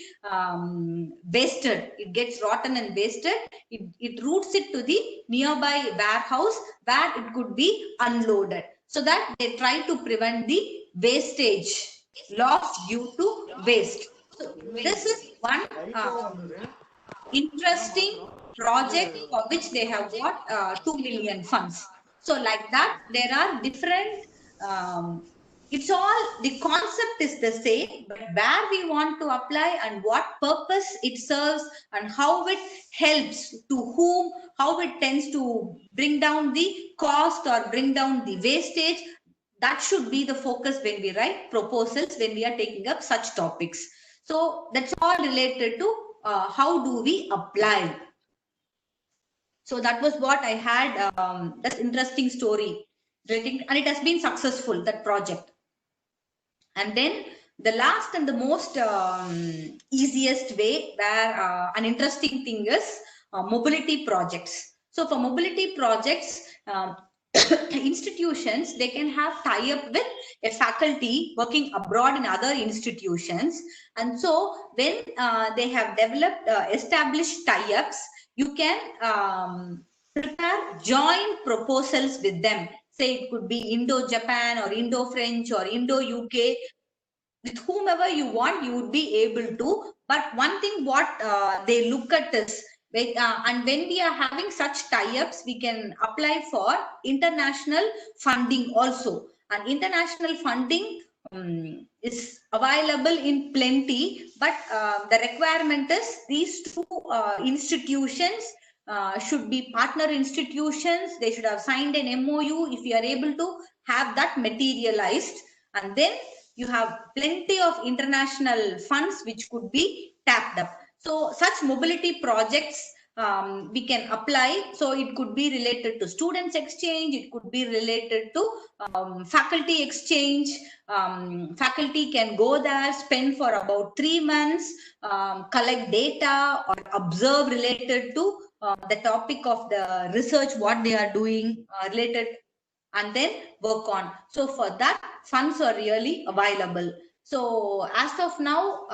wasted, it gets rotten and wasted, it routes it to the nearby warehouse where it could be unloaded, so that they try to prevent the wastage, loss due to waste. So this is one interesting project for which they have got 2 million funds. So like that, there are different, it's all, the concept is the same, but where we want to apply and what purpose it serves and how it helps to whom, how it tends to bring down the cost or bring down the wastage, that should be the focus when we write proposals, when we are taking up such topics. So that's all related to how do we apply. So that was what I had. That's interesting story, and it has been successful, that project. And then the last and the most easiest way, where an interesting thing is mobility projects. So for mobility projects, institutions, they can have tie-up with a faculty working abroad in other institutions. And so when they have developed established tie-ups, you can prepare joint proposals with them. Say it could be Indo-Japan or Indo-French or Indo-UK. with whomever you want, you would be able to. But one thing what they look at is, and when we are having such tie-ups, we can apply for international funding also. And international funding is available in plenty, but the requirement is these two institutions should be partner institutions. They should have signed an MOU. If you are able to have that materialized, and then you have plenty of international funds which could be tapped up. So such mobility projects we can apply. So it could be related to students exchange, it could be related to faculty exchange. Faculty can go there, spend for about 3 months, collect data or observe related to the topic of the research, what they are doing related, and then work on. So for that, funds are really available. So as of now,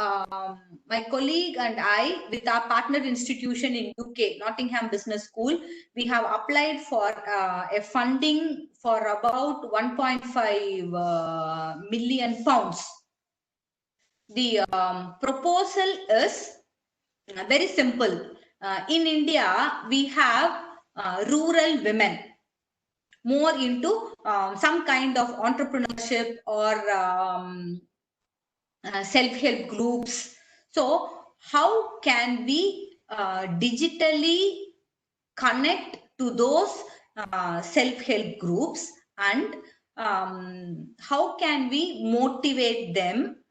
my colleague and I, with our partner institution in UK, Nottingham Business School, we have applied for a funding for about 1.5 million pounds. The proposal is very simple. In India, we have rural women more into some kind of entrepreneurship or self-help groups. So how can we digitally connect to those self-help groups, and how can we motivate them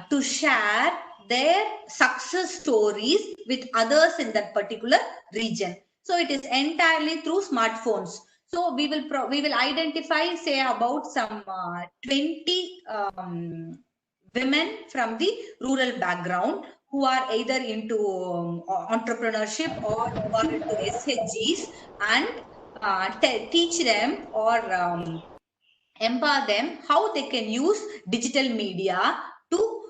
to share their success stories with others in that particular region? So it is entirely through smartphones. So we will identify, say, about some 20 women from the rural background who are either into entrepreneurship or who are into SHGs, and teach them or empower them how they can use digital media to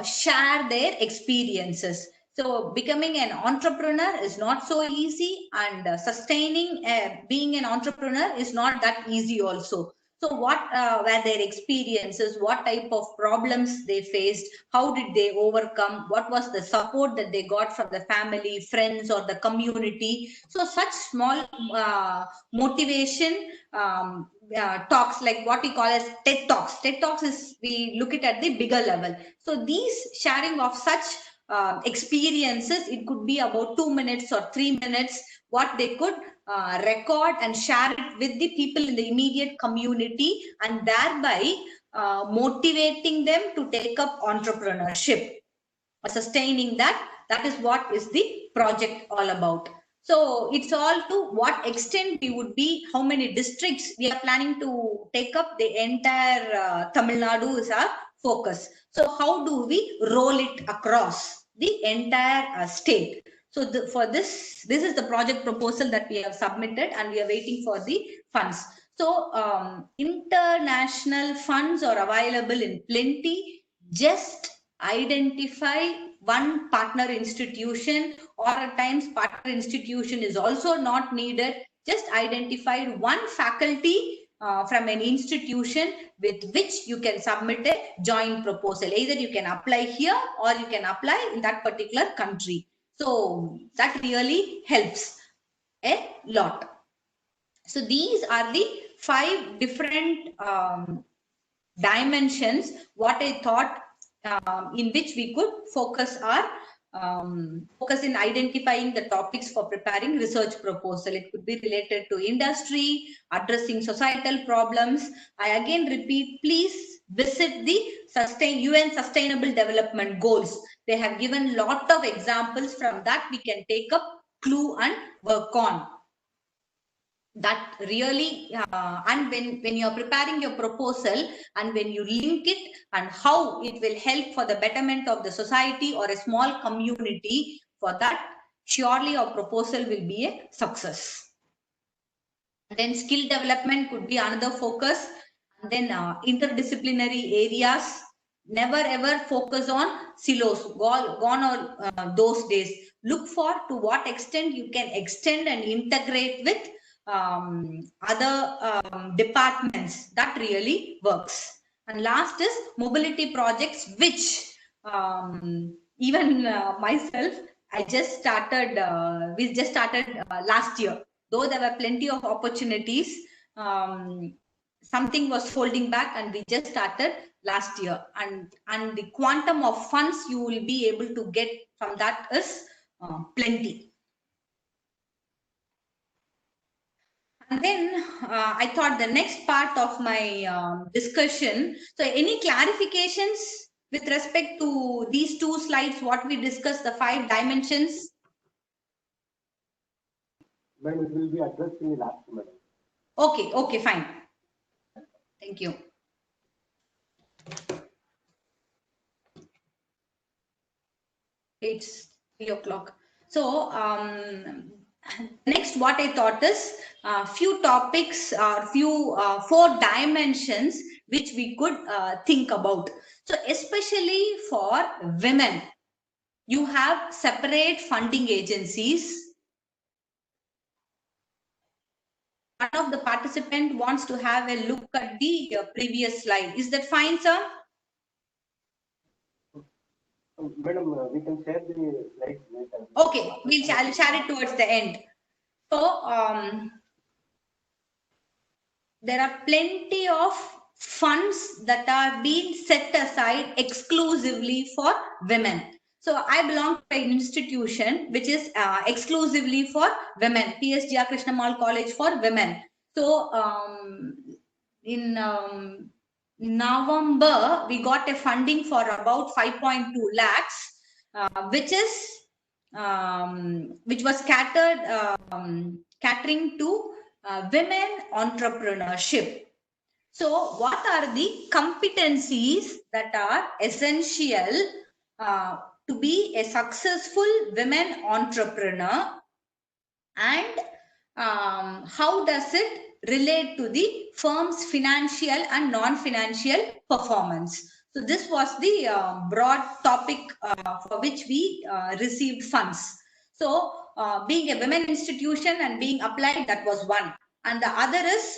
share their experiences. So becoming an entrepreneur is not so easy, and sustaining being an entrepreneur is not that easy also. So what were their experiences, what type of problems they faced, how did they overcome, what was the support that they got from the family, friends, or the community. So such small motivation talks, like what we call as TED Talks. TED Talks is, we look it at the bigger level. So these sharing of such experiences, it could be about 2 minutes or 3 minutes, what they could record and share it with the people in the immediate community, and thereby motivating them to take up entrepreneurship, sustaining that. That is what is the project all about. So it's all to what extent we would be, how many districts we are planning to take up. The entire Tamil Nadu is our focus. So how do we roll it across the entire state? So for this is the project proposal that we have submitted, and we are waiting for the funds. So international funds are available in plenty. Just identify one partner institution, or at times partner institution is also not needed. Just identify one faculty from an institution with which you can submit a joint proposal. Either you can apply here or you can apply in that particular country. So that really helps a lot. So these are the 5 different dimensions what I thought in which we could focus our focus in identifying the topics for preparing research proposal. It could be related to industry, addressing societal problems. I again repeat, please visit the UN Sustainable Development Goals. They have given lot of examples. From that we can take up clue and work on. That really, and when you're preparing your proposal, and when you link it and how it will help for the betterment of the society or a small community, for that surely our proposal will be a success. And then skill development could be another focus. And then interdisciplinary areas. Never ever focus on silos. Gone are those days. Look for to what extent you can extend and integrate with other departments. That really works. And last is mobility projects, which even myself, we just started last year. Though there were plenty of opportunities, something was holding back, and we just started last year. And the quantum of funds you will be able to get from that is plenty. And then I thought the next part of my discussion. So any clarifications with respect to these two slides, what we discussed, the 5 dimensions? When it will be addressed in the last minute. Okay, okay, fine. Thank you. It's 3 o'clock. So next, what I thought is few topics, few 4 dimensions which we could think about. So especially for women, you have separate funding agencies. One of the participant wants to have a look at the previous slide. Is that fine, sir? Madam, we can share the slides later. Okay, I'll share it towards the end. So there are plenty of funds that are being set aside exclusively for women. So I belong to an institution which is exclusively for women, PSG Krishnammal College for Women. So in November, we got a funding for about 5.2 lakhs, which was catering to women entrepreneurship. So what are the competencies that are essential to be a successful women entrepreneur, and how does it relate to the firm's financial and non-financial performance? So this was the broad topic for which we received funds. So being a women institution and being applied, that was one. And the other is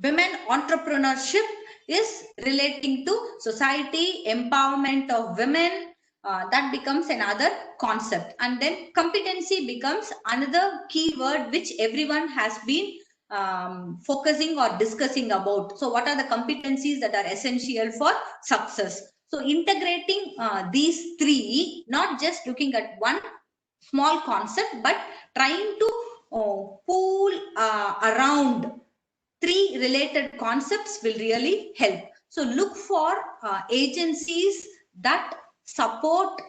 women entrepreneurship is relating to society, empowerment of women. That becomes another concept. And then competency becomes another keyword which everyone has been focusing or discussing about. So what are the competencies that are essential for success? So integrating these 3, not just looking at one small concept, but trying to pool around 3 related concepts will really help. So look for agencies that support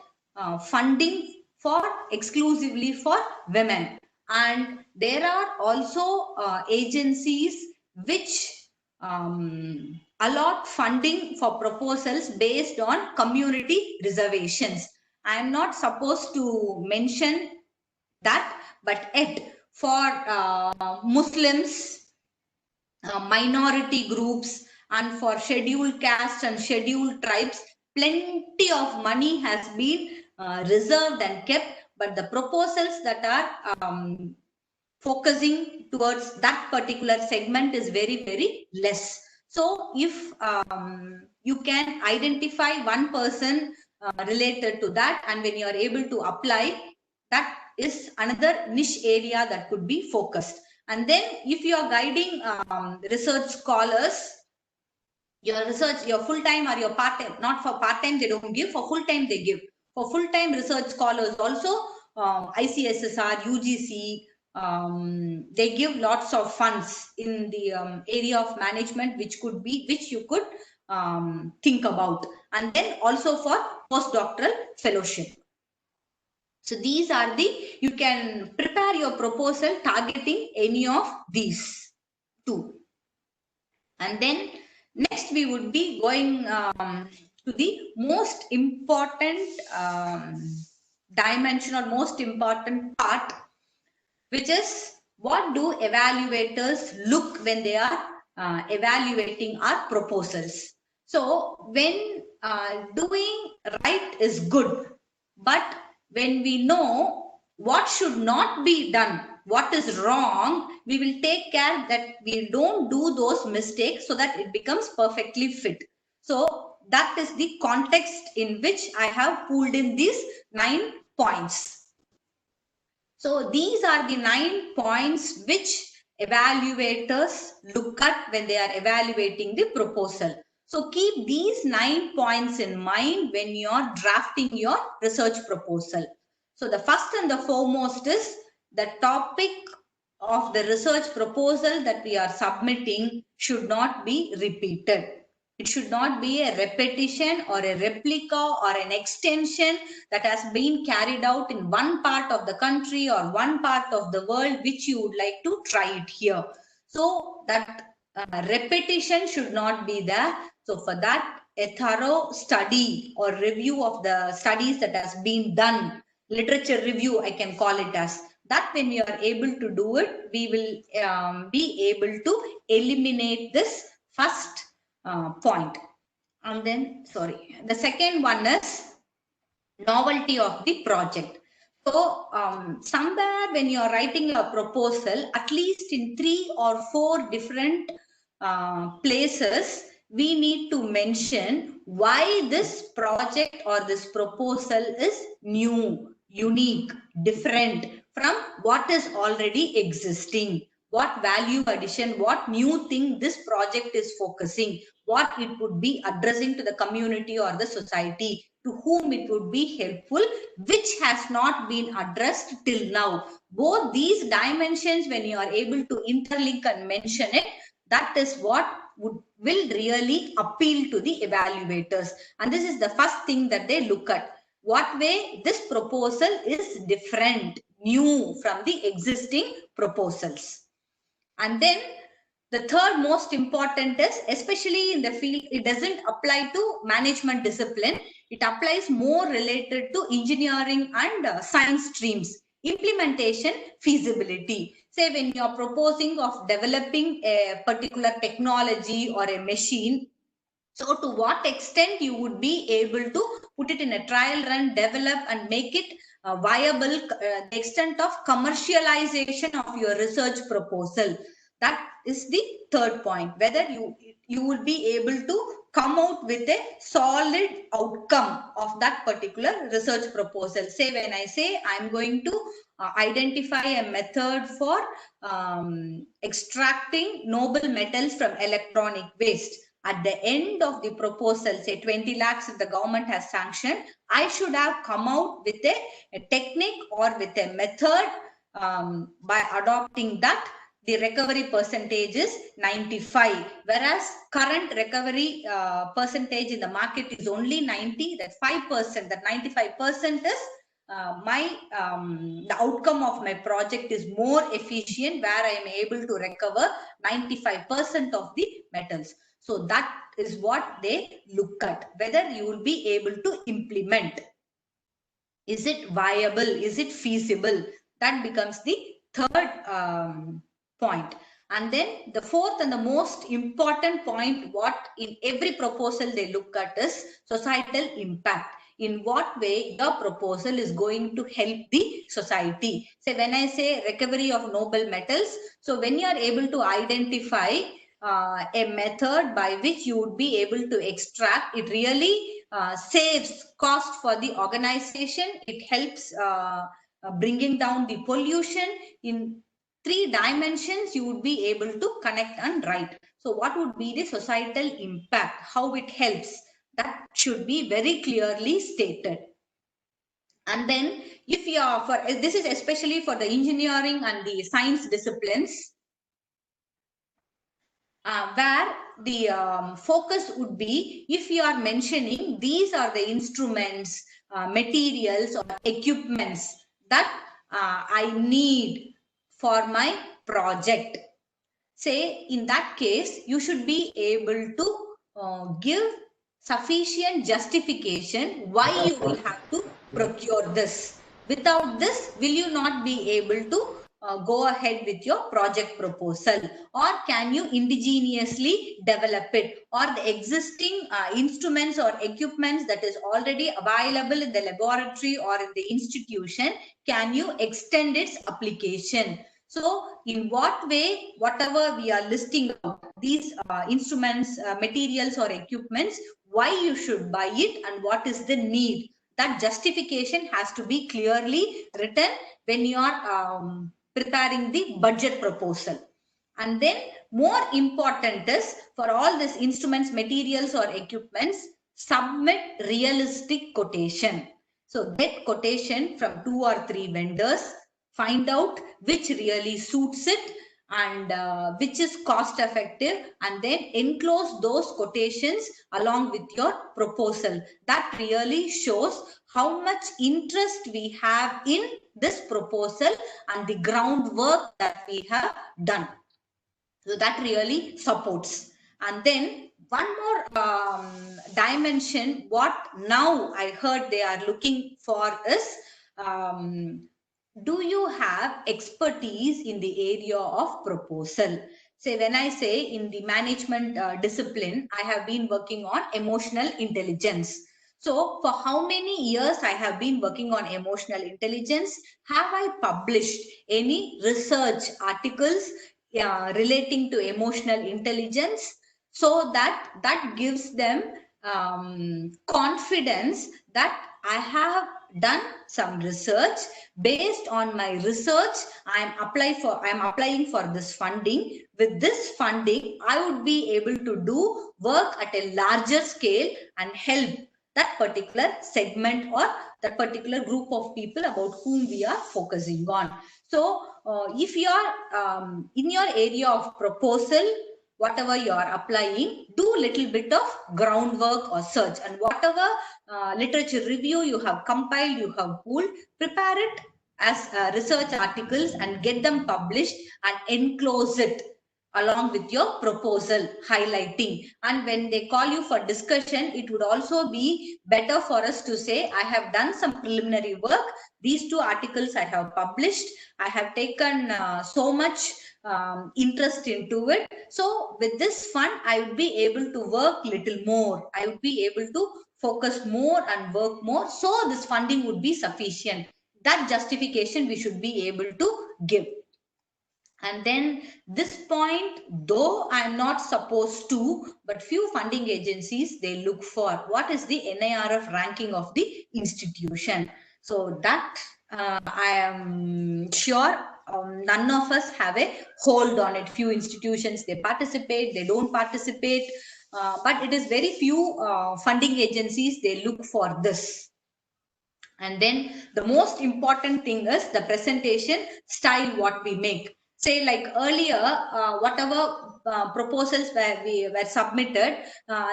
funding for exclusively for women. And there are also agencies which allot funding for proposals based on community reservations. I am not supposed to mention that, but yet for Muslims, minority groups, and for scheduled castes and scheduled tribes, plenty of money has been reserved and kept, but the proposals that are focusing towards that particular segment is very, very less. So if you can identify one person related to that, and when you are able to apply, that is another niche area that could be focused. And then if you are guiding research scholars, your research, your full-time or your part-time, not for part-time they don't give, for full-time they give. For full-time research scholars also, ICSSR, UGC, they give lots of funds in the area of management, which you could think about. And then also for postdoctoral fellowship. So these are you can prepare your proposal targeting any of these 2. And then next we would be going to the most important dimension or most important part, which is what do evaluators look when they are evaluating our proposals. So when doing right is good, but when we know what should not be done, what is wrong, we will take care that we don't do those mistakes so that it becomes perfectly fit. So that is the context in which I have pulled in these 9 points. So these are the 9 points which evaluators look at when they are evaluating the proposal. So keep these 9 points in mind when you are drafting your research proposal. So the first and the foremost is the topic of the research proposal that we are submitting should not be repeated. It should not be a repetition or a replica or an extension that has been carried out in one part of the country or one part of the world which you would like to try it here. So that repetition should not be there. So for that, a thorough study or review of the studies that has been done, literature review I can call it as, that when we are able to do it, we will be able to eliminate this first point. And then, sorry, the second one is novelty of the project. So somewhere when you are writing a proposal, at least in 3 or 4 different places, we need to mention why this project or this proposal is new, unique, different from what is already existing. What value addition, what new thing this project is focusing, what it would be addressing to the community or the society, to whom it would be helpful, which has not been addressed till now. Both these dimensions, when you are able to interlink and mention it, that is what will really appeal to the evaluators. And this is the first thing that they look at. What way this proposal is different, new from the existing proposals. And then the third most important is, especially in the field, it doesn't apply to management discipline. It applies more related to engineering and science streams. Implementation feasibility. Say when you are proposing of developing a particular technology or a machine, so to what extent you would be able to put it in a trial run, develop and make it viable, the extent of commercialization of your research proposal. That is the third point, whether you will be able to come out with a solid outcome of that particular research proposal. Say when I say I'm going to identify a method for extracting noble metals from electronic waste. At the end of the proposal, say 20 lakhs if the government has sanctioned, I should have come out with a technique or with a method by adopting that. The recovery percentage is 95, whereas current recovery percentage in the market is only 90. That 5%, that 95% is the outcome of my project is more efficient, where I am able to recover 95% of the metals. So that is what they look at, whether you will be able to implement. Is it viable? Is it feasible? That becomes the third point. And then the fourth and the most important point, what in every proposal they look at, is societal impact. In what way your proposal is going to help the society. So when I say recovery of noble metals, so when you are able to identify a method by which you would be able to extract, it really saves cost for the organization. It helps bringing down the pollution. In 3 dimensions you would be able to connect and write. So what would be the societal impact, how it helps, that should be very clearly stated. And then if you are for, this is especially for the engineering and the science disciplines, where the focus would be, if you are mentioning these are the instruments, materials or equipments that I need for my project. Say in that case, you should be able to give sufficient justification why you will have to procure this. Without this, will you not be able to go ahead with your project proposal, or can you indigenously develop it, or the existing instruments or equipments that is already available in the laboratory or in the institution, can you extend its application? So in what way, whatever we are listing out, these instruments, materials or equipments, why you should buy it and what is the need, that justification has to be clearly written when you are preparing the budget proposal. And then more important is, for all these instruments, materials or equipments, submit realistic quotation. So get quotation from 2 or 3 vendors, find out which really suits it and which is cost effective, and then enclose those quotations along with your proposal. That really shows how much interest we have in this proposal and the groundwork that we have done. So that really supports. And then one more dimension, what now I heard they are looking for is, do you have expertise in the area of proposal? Say, when I say in the management discipline, I have been working on emotional intelligence. So for how many years I have been working on emotional intelligence? Have I published any research articles relating to emotional intelligence? So that gives them confidence that I have done some research. Based on my research, I am applying for this funding. With this funding, I would be able to do work at a larger scale and help that particular segment or that particular group of people about whom we are focusing on. So if you are in your area of proposal, whatever you are applying, do a little bit of groundwork or search, and whatever literature review you have compiled, you have pulled, prepare it as research articles and get them published and enclose it along with your proposal, highlighting. And when they call you for discussion, it would also be better for us to say, I have done some preliminary work. These 2 articles I have published. I have taken so much interest into it. So with this fund, I would be able to work little more. I would be able to focus more and work more. So this funding would be sufficient. That justification we should be able to give. And then this point, though I'm not supposed to, but few funding agencies, they look for what is the NIRF ranking of the institution. So that I am sure none of us have a hold on it. Few institutions, they participate, they don't participate. But it is very few funding agencies, they look for this. And then the most important thing is the presentation style, what we make. Say, like earlier, whatever proposals were submitted,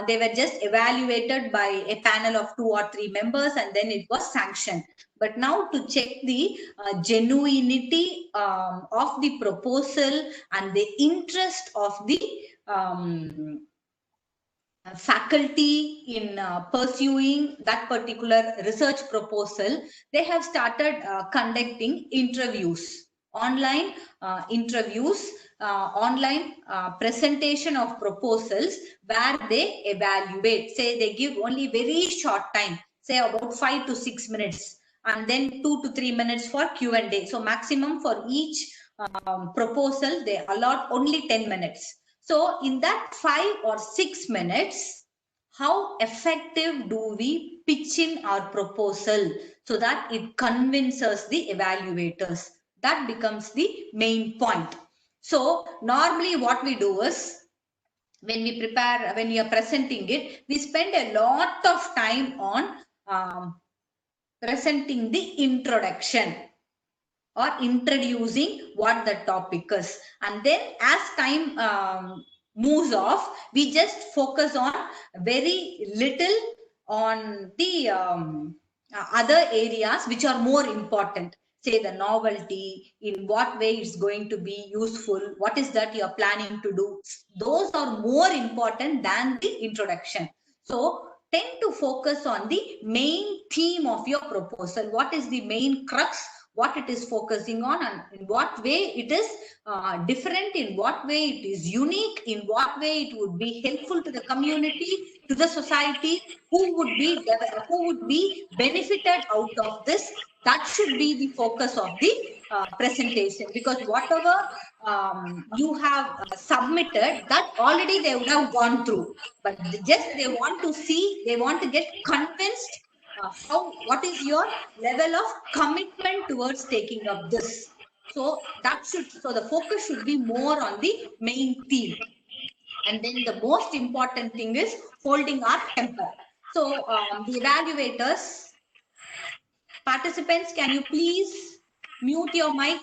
they were just evaluated by a panel of 2 or 3 members, and then it was sanctioned. But now, to check the genuinity of the proposal and the interest of the faculty in pursuing that particular research proposal, they have started conducting interviews, online interviews, online presentation of proposals, where they evaluate. Say, they give only very short time, say about 5 to 6 minutes, and then 2 to 3 minutes for Q&A. So maximum for each proposal, they allot only 10 minutes. So in that 5 or 6 minutes, how effective do we pitch in our proposal so that it convinces the evaluators? That becomes the main point. So normally what we do is, when we are presenting it, we spend a lot of time on presenting the introduction or introducing what the topic is. And then as time moves off, we just focus on very little on the other areas which are more important. Say, the novelty, in what way it's going to be useful, what is that you're planning to do. Those are more important than the introduction. So tend to focus on the main theme of your proposal. What is the main crux, what it is focusing on, and in what way it is different, in what way it is unique, in what way it would be helpful to the community, to the society, who would be benefited out of this. That should be the focus of the presentation, because whatever you have submitted, that already they would have gone through, but just they want to see, they want to get convinced what is your level of commitment towards taking up this. So the focus should be more on the main theme. And then the most important thing is holding our temper. So the evaluators, participants, can you please mute your mic?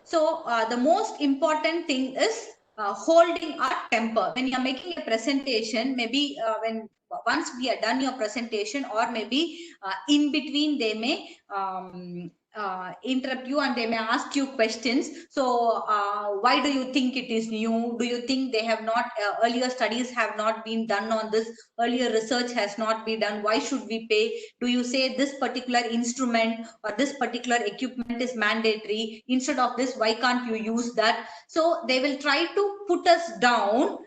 So the most important thing is holding our temper. When you are making a presentation, maybe once we are done your presentation, or maybe in between they may interrupt you and they may ask you questions. So why do you think it is new? Do you think they have not, earlier studies have not been done on this, earlier research has not been done, why should we pay? Do you say this particular instrument or this particular equipment is mandatory? Instead of this, why can't you use that? So they will try to put us down,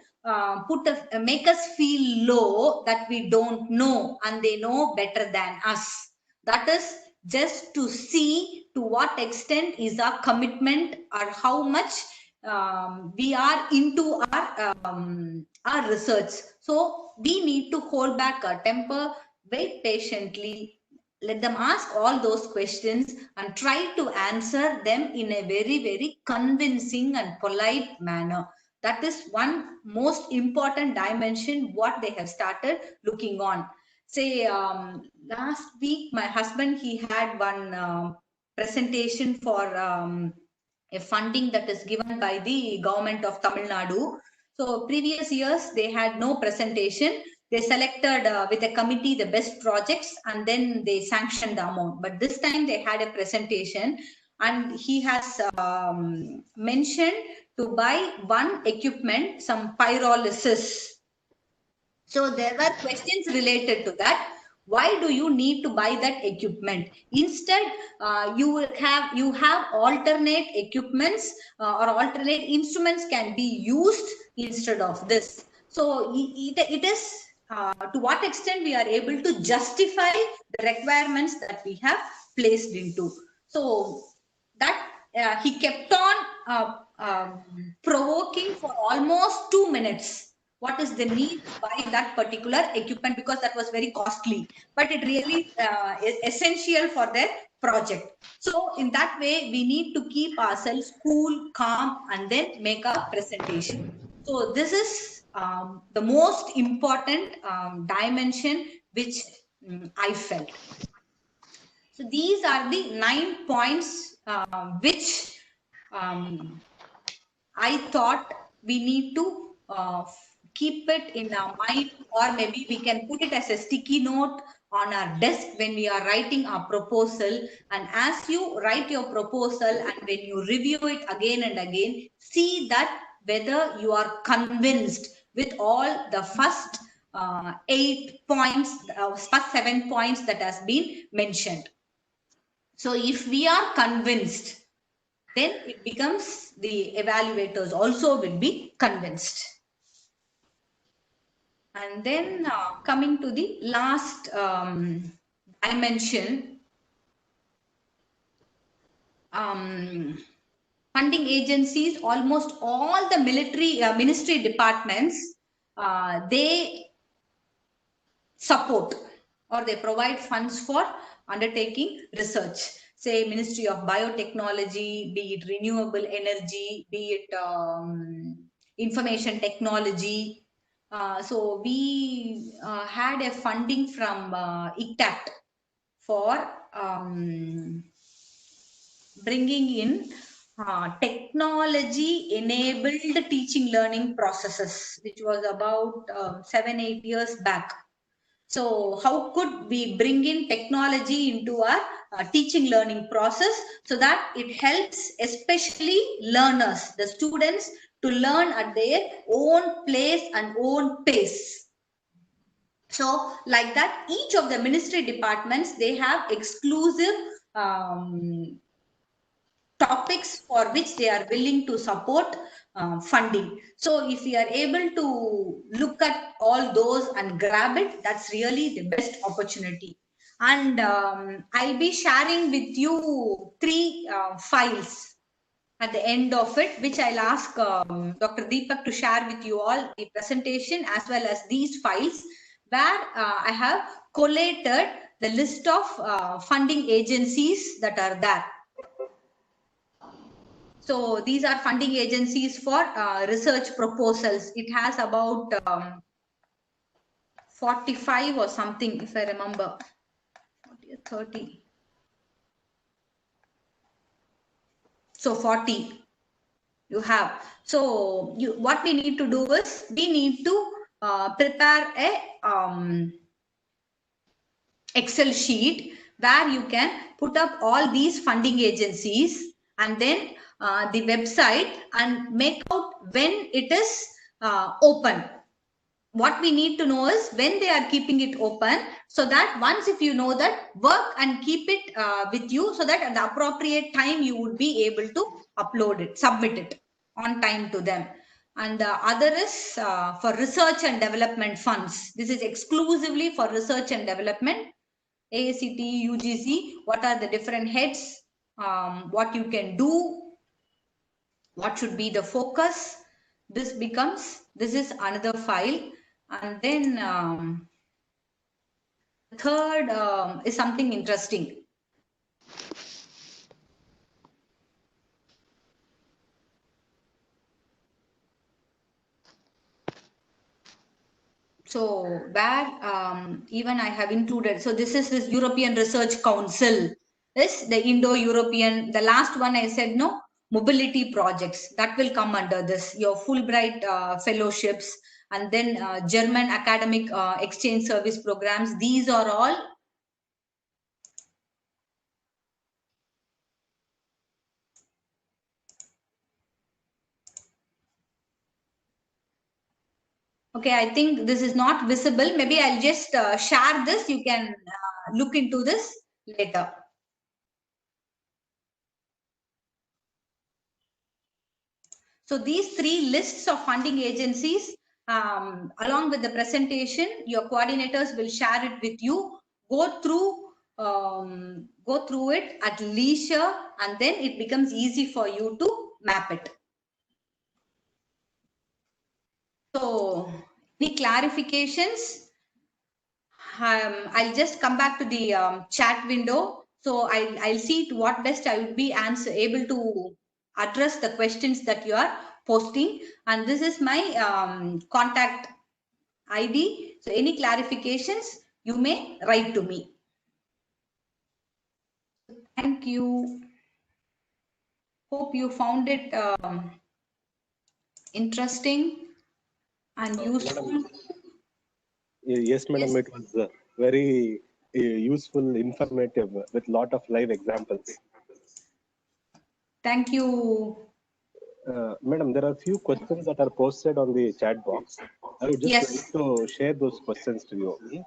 make us feel low, that we don't know and they know better than us. That is just to see to what extent is our commitment, or how much we are into our research. So we need to hold back our temper, wait patiently, let them ask all those questions and try to answer them in a very, very convincing and polite manner. That is one most important dimension what they have started looking on. Say last week, my husband, he had one presentation for a funding that is given by the government of Tamil Nadu. So previous years, they had no presentation. They selected with a committee the best projects and then they sanctioned the amount. But this time they had a presentation, and he has mentioned to buy one equipment, some pyrolysis. So there were questions related to that. Why do you need to buy that equipment? Instead, you have alternate equipments or alternate instruments can be used instead of this. So it is to what extent we are able to justify the requirements that we have placed into. So that he kept on provoking for almost 2 minutes. What is the need to buy that particular equipment, because that was very costly, but it really is essential for their project. So in that way, we need to keep ourselves cool, calm, and then make a presentation. So this is the most important dimension which I felt. So these are the 9 points which I thought we need to keep it in our mind, or maybe we can put it as a sticky note on our desk when we are writing our proposal. And as you write your proposal and when you review it again and again, see that whether you are convinced with all the first 8 points, first 7 points that has been mentioned. So if we are convinced, then it becomes the evaluators also will be convinced. And then coming to the last dimension, funding agencies, almost all the ministry departments, they support or they provide funds for undertaking research. Say Ministry of Biotechnology, be it renewable energy, be it information technology. So we had a funding from ICTAT for bringing in technology-enabled teaching learning processes, which was about 7-8 years back. So how could we bring in technology into our teaching learning process so that it helps especially learners, the students, to learn at their own place and own pace. So like that, each of the ministry departments, they have exclusive topics for which they are willing to support funding. So if we are able to look at all those and grab it, that's really the best opportunity. And I'll be sharing with you 3 files at the end of it, which I'll ask Dr. Deepak to share with you all the presentation as well as these files, where I have collated the list of funding agencies that are there. So these are funding agencies for research proposals. It has about 45 or something, if I remember, 40 or 30. So 40 you have. So what we need to do is we need to prepare a Excel sheet where you can put up all these funding agencies and then the website and make out when it is open. What we need to know is when they are keeping it open, so that once if you know that, work and keep it with you, so that at the appropriate time you would be able to upload it, submit it on time to them. And the other is for research and development funds. This is exclusively for research and development. AICT, UGC, what are the different heads, what you can do, what should be the focus. This is another file. And then third is something interesting. So where even I have included, so this is this European Research Council, this the Indo-European, the last one I said, no, mobility projects, that will come under this, your Fulbright fellowships, and then German academic exchange service programs. These are all okay. I think this is not visible. Maybe I'll just share this. You can look into this later. So these 3 lists of funding agencies, along with the presentation, your coordinators will share it with you. Go through it at leisure, and then it becomes easy for you to map it. So any clarifications? I'll just come back to the chat window. So I'll see to what best I will be able to address the questions that you are posting. And this is my contact ID. So any clarifications, you may write to me. Thank you. Hope you found it interesting and useful. Madam, yes, madam, Yes. it was very useful, informative, with lot of live examples. Thank you. Madam, there are a few questions that are posted on the chat box. I would just Yes. like to share those questions to you.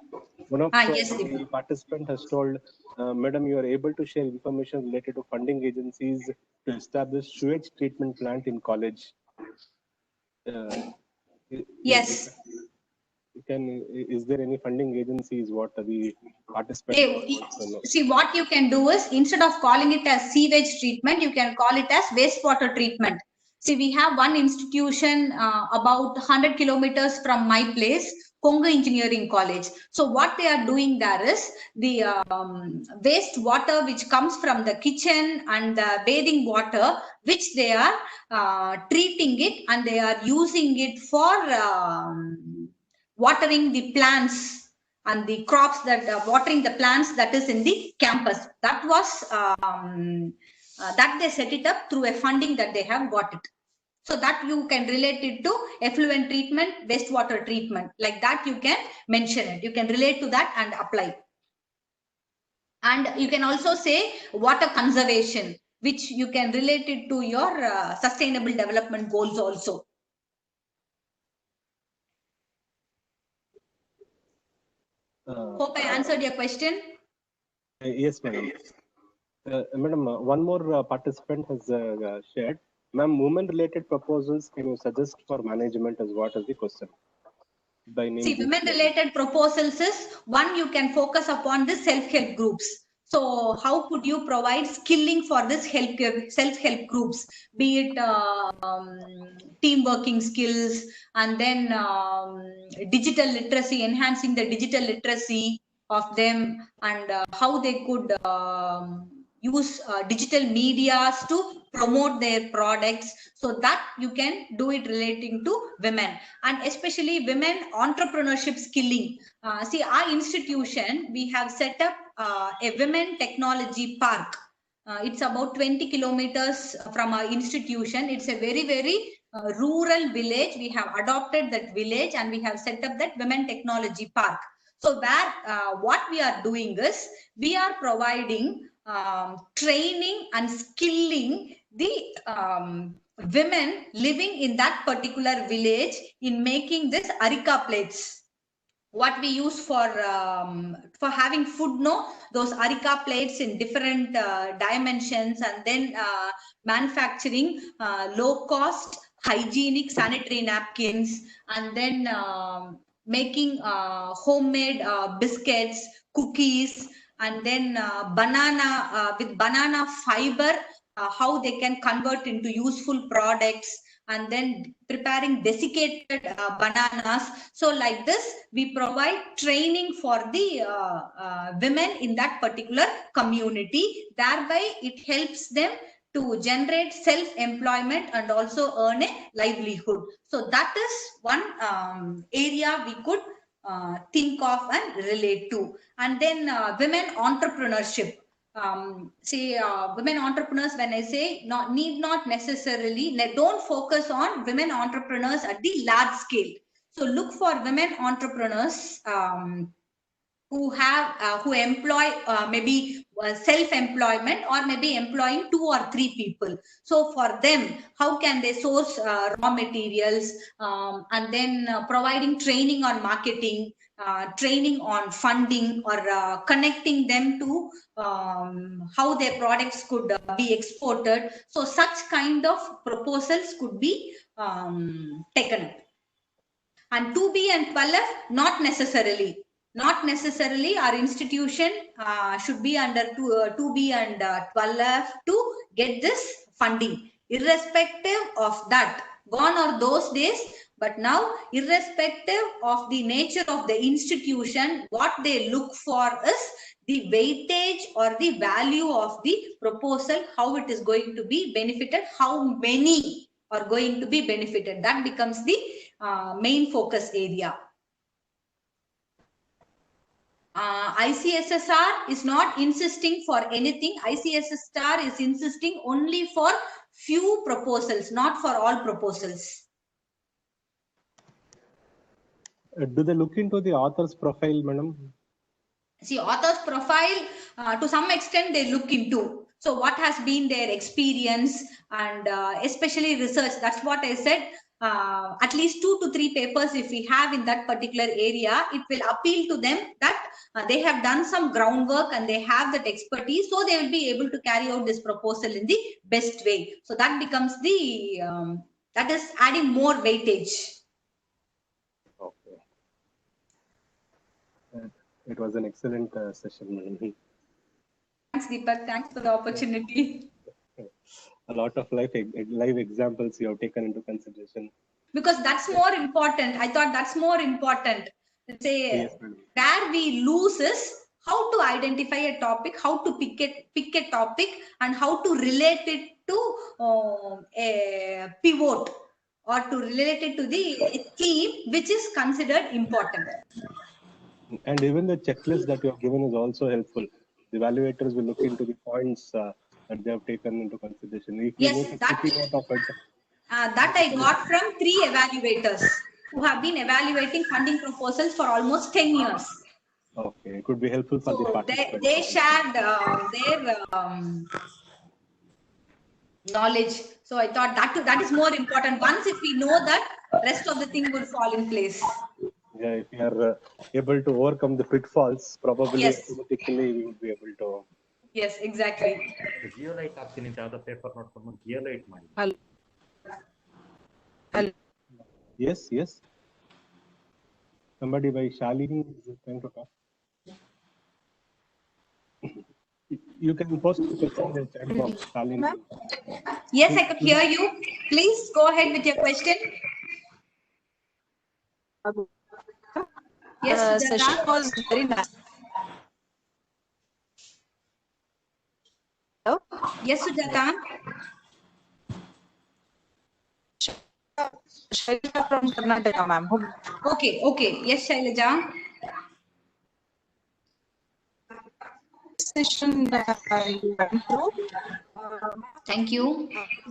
One of Yes, the Deepak. participant has told, Madam, you are able to share information related to funding agencies to establish sewage treatment plant in college. Yes. Is there any funding agencies? What the participant wants to know? See, what you can do is, instead of calling it as sewage treatment, you can call it as wastewater treatment. See, we have one institution about 100 kilometers from my place, Konga Engineering College. So what they are doing there is the waste water which comes from the kitchen and the bathing water, which they are treating it, and they are using it for watering the plants and the crops, that watering the plants that is in the campus. That was that they set it up through a funding that they have got it. So that you can relate it to effluent treatment, wastewater treatment, like that you can mention it. You can relate to that and apply. And you can also say water conservation, which you can relate it to your sustainable development goals also. Hope I answered your question. Yes, madam. Madam, one more participant has shared. Ma'am, women-related proposals, can you suggest for management as what is the question? By name. See, women-related proposals is one, you can focus upon the self-help groups. So how could you provide skilling for this self-help groups, be it team working skills, and then digital literacy, enhancing the digital literacy of them, and how they could use digital medias to promote their products, so that you can do it relating to women, and especially women entrepreneurship skilling. See, our institution, we have set up a women technology park. It's about 20 kilometers from our institution. It's a very, very rural village. We have adopted that village and we have set up that women technology park. So where what we are doing is, we are providing training and skilling the women living in that particular village in making this areca plates. What we use for having food, no, those areca plates in different dimensions, and then manufacturing low cost hygienic sanitary napkins, and then making homemade biscuits, cookies, and then banana with banana fiber, how they can convert into useful products, and then preparing desiccated bananas. So like this, we provide training for the women in that particular community. Thereby, it helps them to generate self-employment and also earn a livelihood. So that is one area we could think of and relate to. And then women entrepreneurship. Women entrepreneurs, when I say need not necessarily, don't focus on women entrepreneurs at the large scale. So look for women entrepreneurs who employ maybe self-employment, or maybe employing 2 or 3 people. So for them, how can they source raw materials, and then providing training on marketing, training on funding, or connecting them to how their products could be exported. So such kind of proposals could be taken up. And 2B and 12F, not necessarily. Not necessarily our institution should be under 2B and 12F to get this funding. Irrespective of that, gone are those days. But now, irrespective of the nature of the institution, what they look for is the weightage or the value of the proposal, how it is going to be benefited, how many are going to be benefited. That becomes the main focus area. ICSSR is not insisting for anything. ICSSR is insisting only for few proposals, not for all proposals. Do they look into the author's profile, madam? See, author's profile, to some extent they look into. So what has been their experience, and especially research. That's what I said. At least 2 to 3 papers, if we have in that particular area, it will appeal to them that they have done some groundwork and they have that expertise. So they will be able to carry out this proposal in the best way. So that becomes the, that is adding more weightage. Okay. It was an excellent session. Thanks, Deepak. Thanks for the opportunity. A lot of live examples you have taken into consideration. Because that's more important. I thought that's more important. Say, yes, where we lose is how to identify a topic, how to pick a topic, and how to relate it to a pivot, or to relate it to the theme which is considered important. And even the checklist that you have given is also helpful. The evaluators will look into the points that they have taken into consideration. If yes, that I got from 3 evaluators who have been evaluating funding proposals for almost 10 years. Okay, it could be helpful for the participants. They shared their knowledge. So I thought that is more important. Once if we know that, rest of the thing will fall in place. Yeah, if you are able to overcome the pitfalls, probably yes, automatically we would be able to. Yes, exactly. Geolite ಆಗ್ತೀನಿ ಅಂತ ಯಾವ್ದೋ paper ನೋಡ್ಕೊಂಡು geolite ಮಾಡಿ. Yes, yes. Somebody by Shalini is trying to talk. You can post the question in the chat box, Shalini. Yes, I could hear you. Please go ahead with your question. Yes, Session Sujata. was very nice. Hello? Yes, Sujata. Shailja from Karnataka, ma'am. Okay, okay. Yes, Shailaja. Session you went through. Thank you.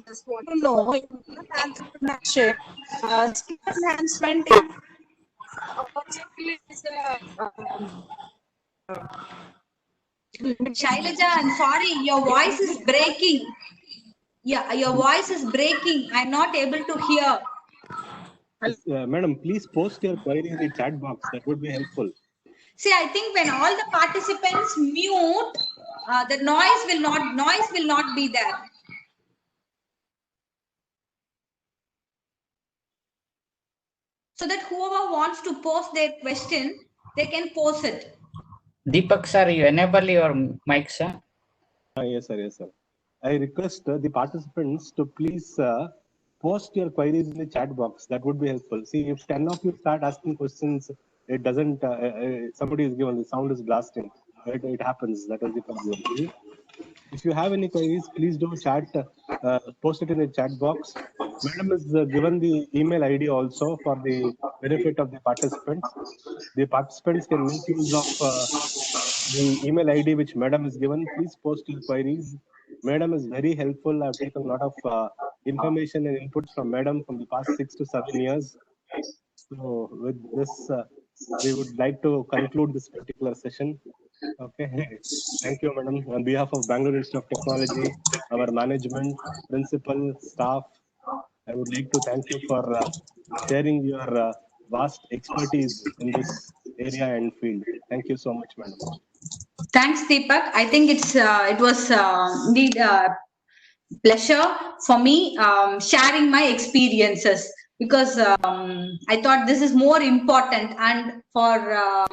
Just want to know if you can answer the question. Skill enhancement in what skill is Shailaja, I'm sorry, your voice is breaking. Yeah, your voice is breaking. I'm not able to hear. Madam, please post your query in the chat box. That would be helpful. See, I think when all the participants mute, the noise will not be there. So that whoever wants to post their question, they can post it. Deepak sir, you enable your mic, sir. Yes, sir. Yes, sir. I request the participants to please post your queries in the chat box. That would be helpful. See, if 10 of you start asking questions, it doesn't, somebody is given, the sound is blasting. It happens. That is the problem. If you have any queries, please do chat, post it in the chat box. Madam has given the email ID also for the benefit of the participants. The participants can make use of the email ID which Madam has given. Please post your queries. Madam is very helpful. I've taken a lot of information and inputs from Madam from the past 6 to 7 years. So with this, we would like to conclude this particular session. Okay. Thank you, Madam. On behalf of Bangalore Institute of Technology, our management, principal, staff, I would like to thank you for sharing your vast expertise in this area and field. Thank you so much, Madam. Thanks, Deepak. I think it was indeed pleasure for me sharing my experiences, because I thought this is more important, and for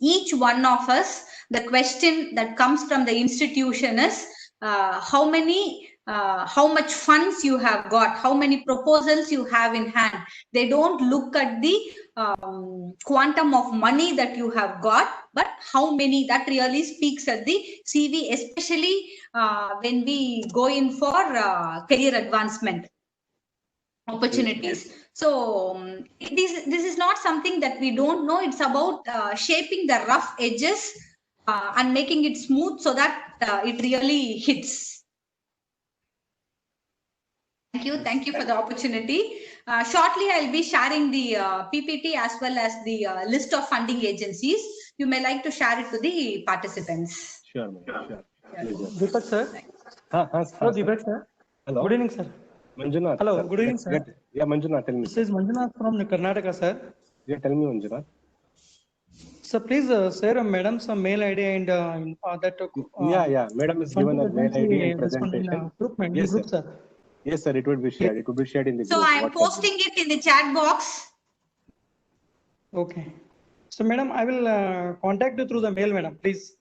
each one of us, the question that comes from the institution is how much funds you have got, how many proposals you have in hand. They don't look at the quantum of money that you have got, but how many. That really speaks at the CV, especially when we go in for career advancement opportunities. So this is not something that we don't know. It's about shaping the rough edges and making it smooth so that it really hits. Thank you for the opportunity. Shortly, I'll be sharing the PPT as well as the list of funding agencies. You may like to share it to the participants. Sure, Madam. Sure. Deepak sir. Hello, Deepak sir. Hello. Good evening, sir. Manjunath. Hello, sir. good evening, sir. Yeah, Manjunath, tell me. This is Manjunath from Karnataka, sir. Yeah, tell me, Manjunath. So please share Madam some mail ID and that. Yeah. Madam is given a mail ID and presentation. Yes, sir. Yes, sir. It would be shared. It would be shared in the So group. I am posting it in the chat box. Okay. So, Madam, I will contact you through the mail, Madam. Please.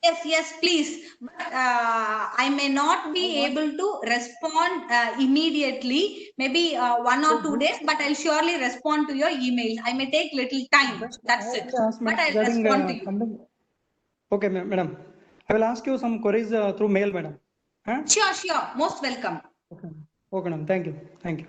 Yes, please. But I may not be able to respond immediately, maybe 1 or 2 days, but I'll surely respond to your email. I may take little time. That's it. But I'll respond to you. Okay, Madam. I will ask you some queries through mail, Madam. Huh? Sure. Most welcome. Okay, Madam. Thank you. Thank you.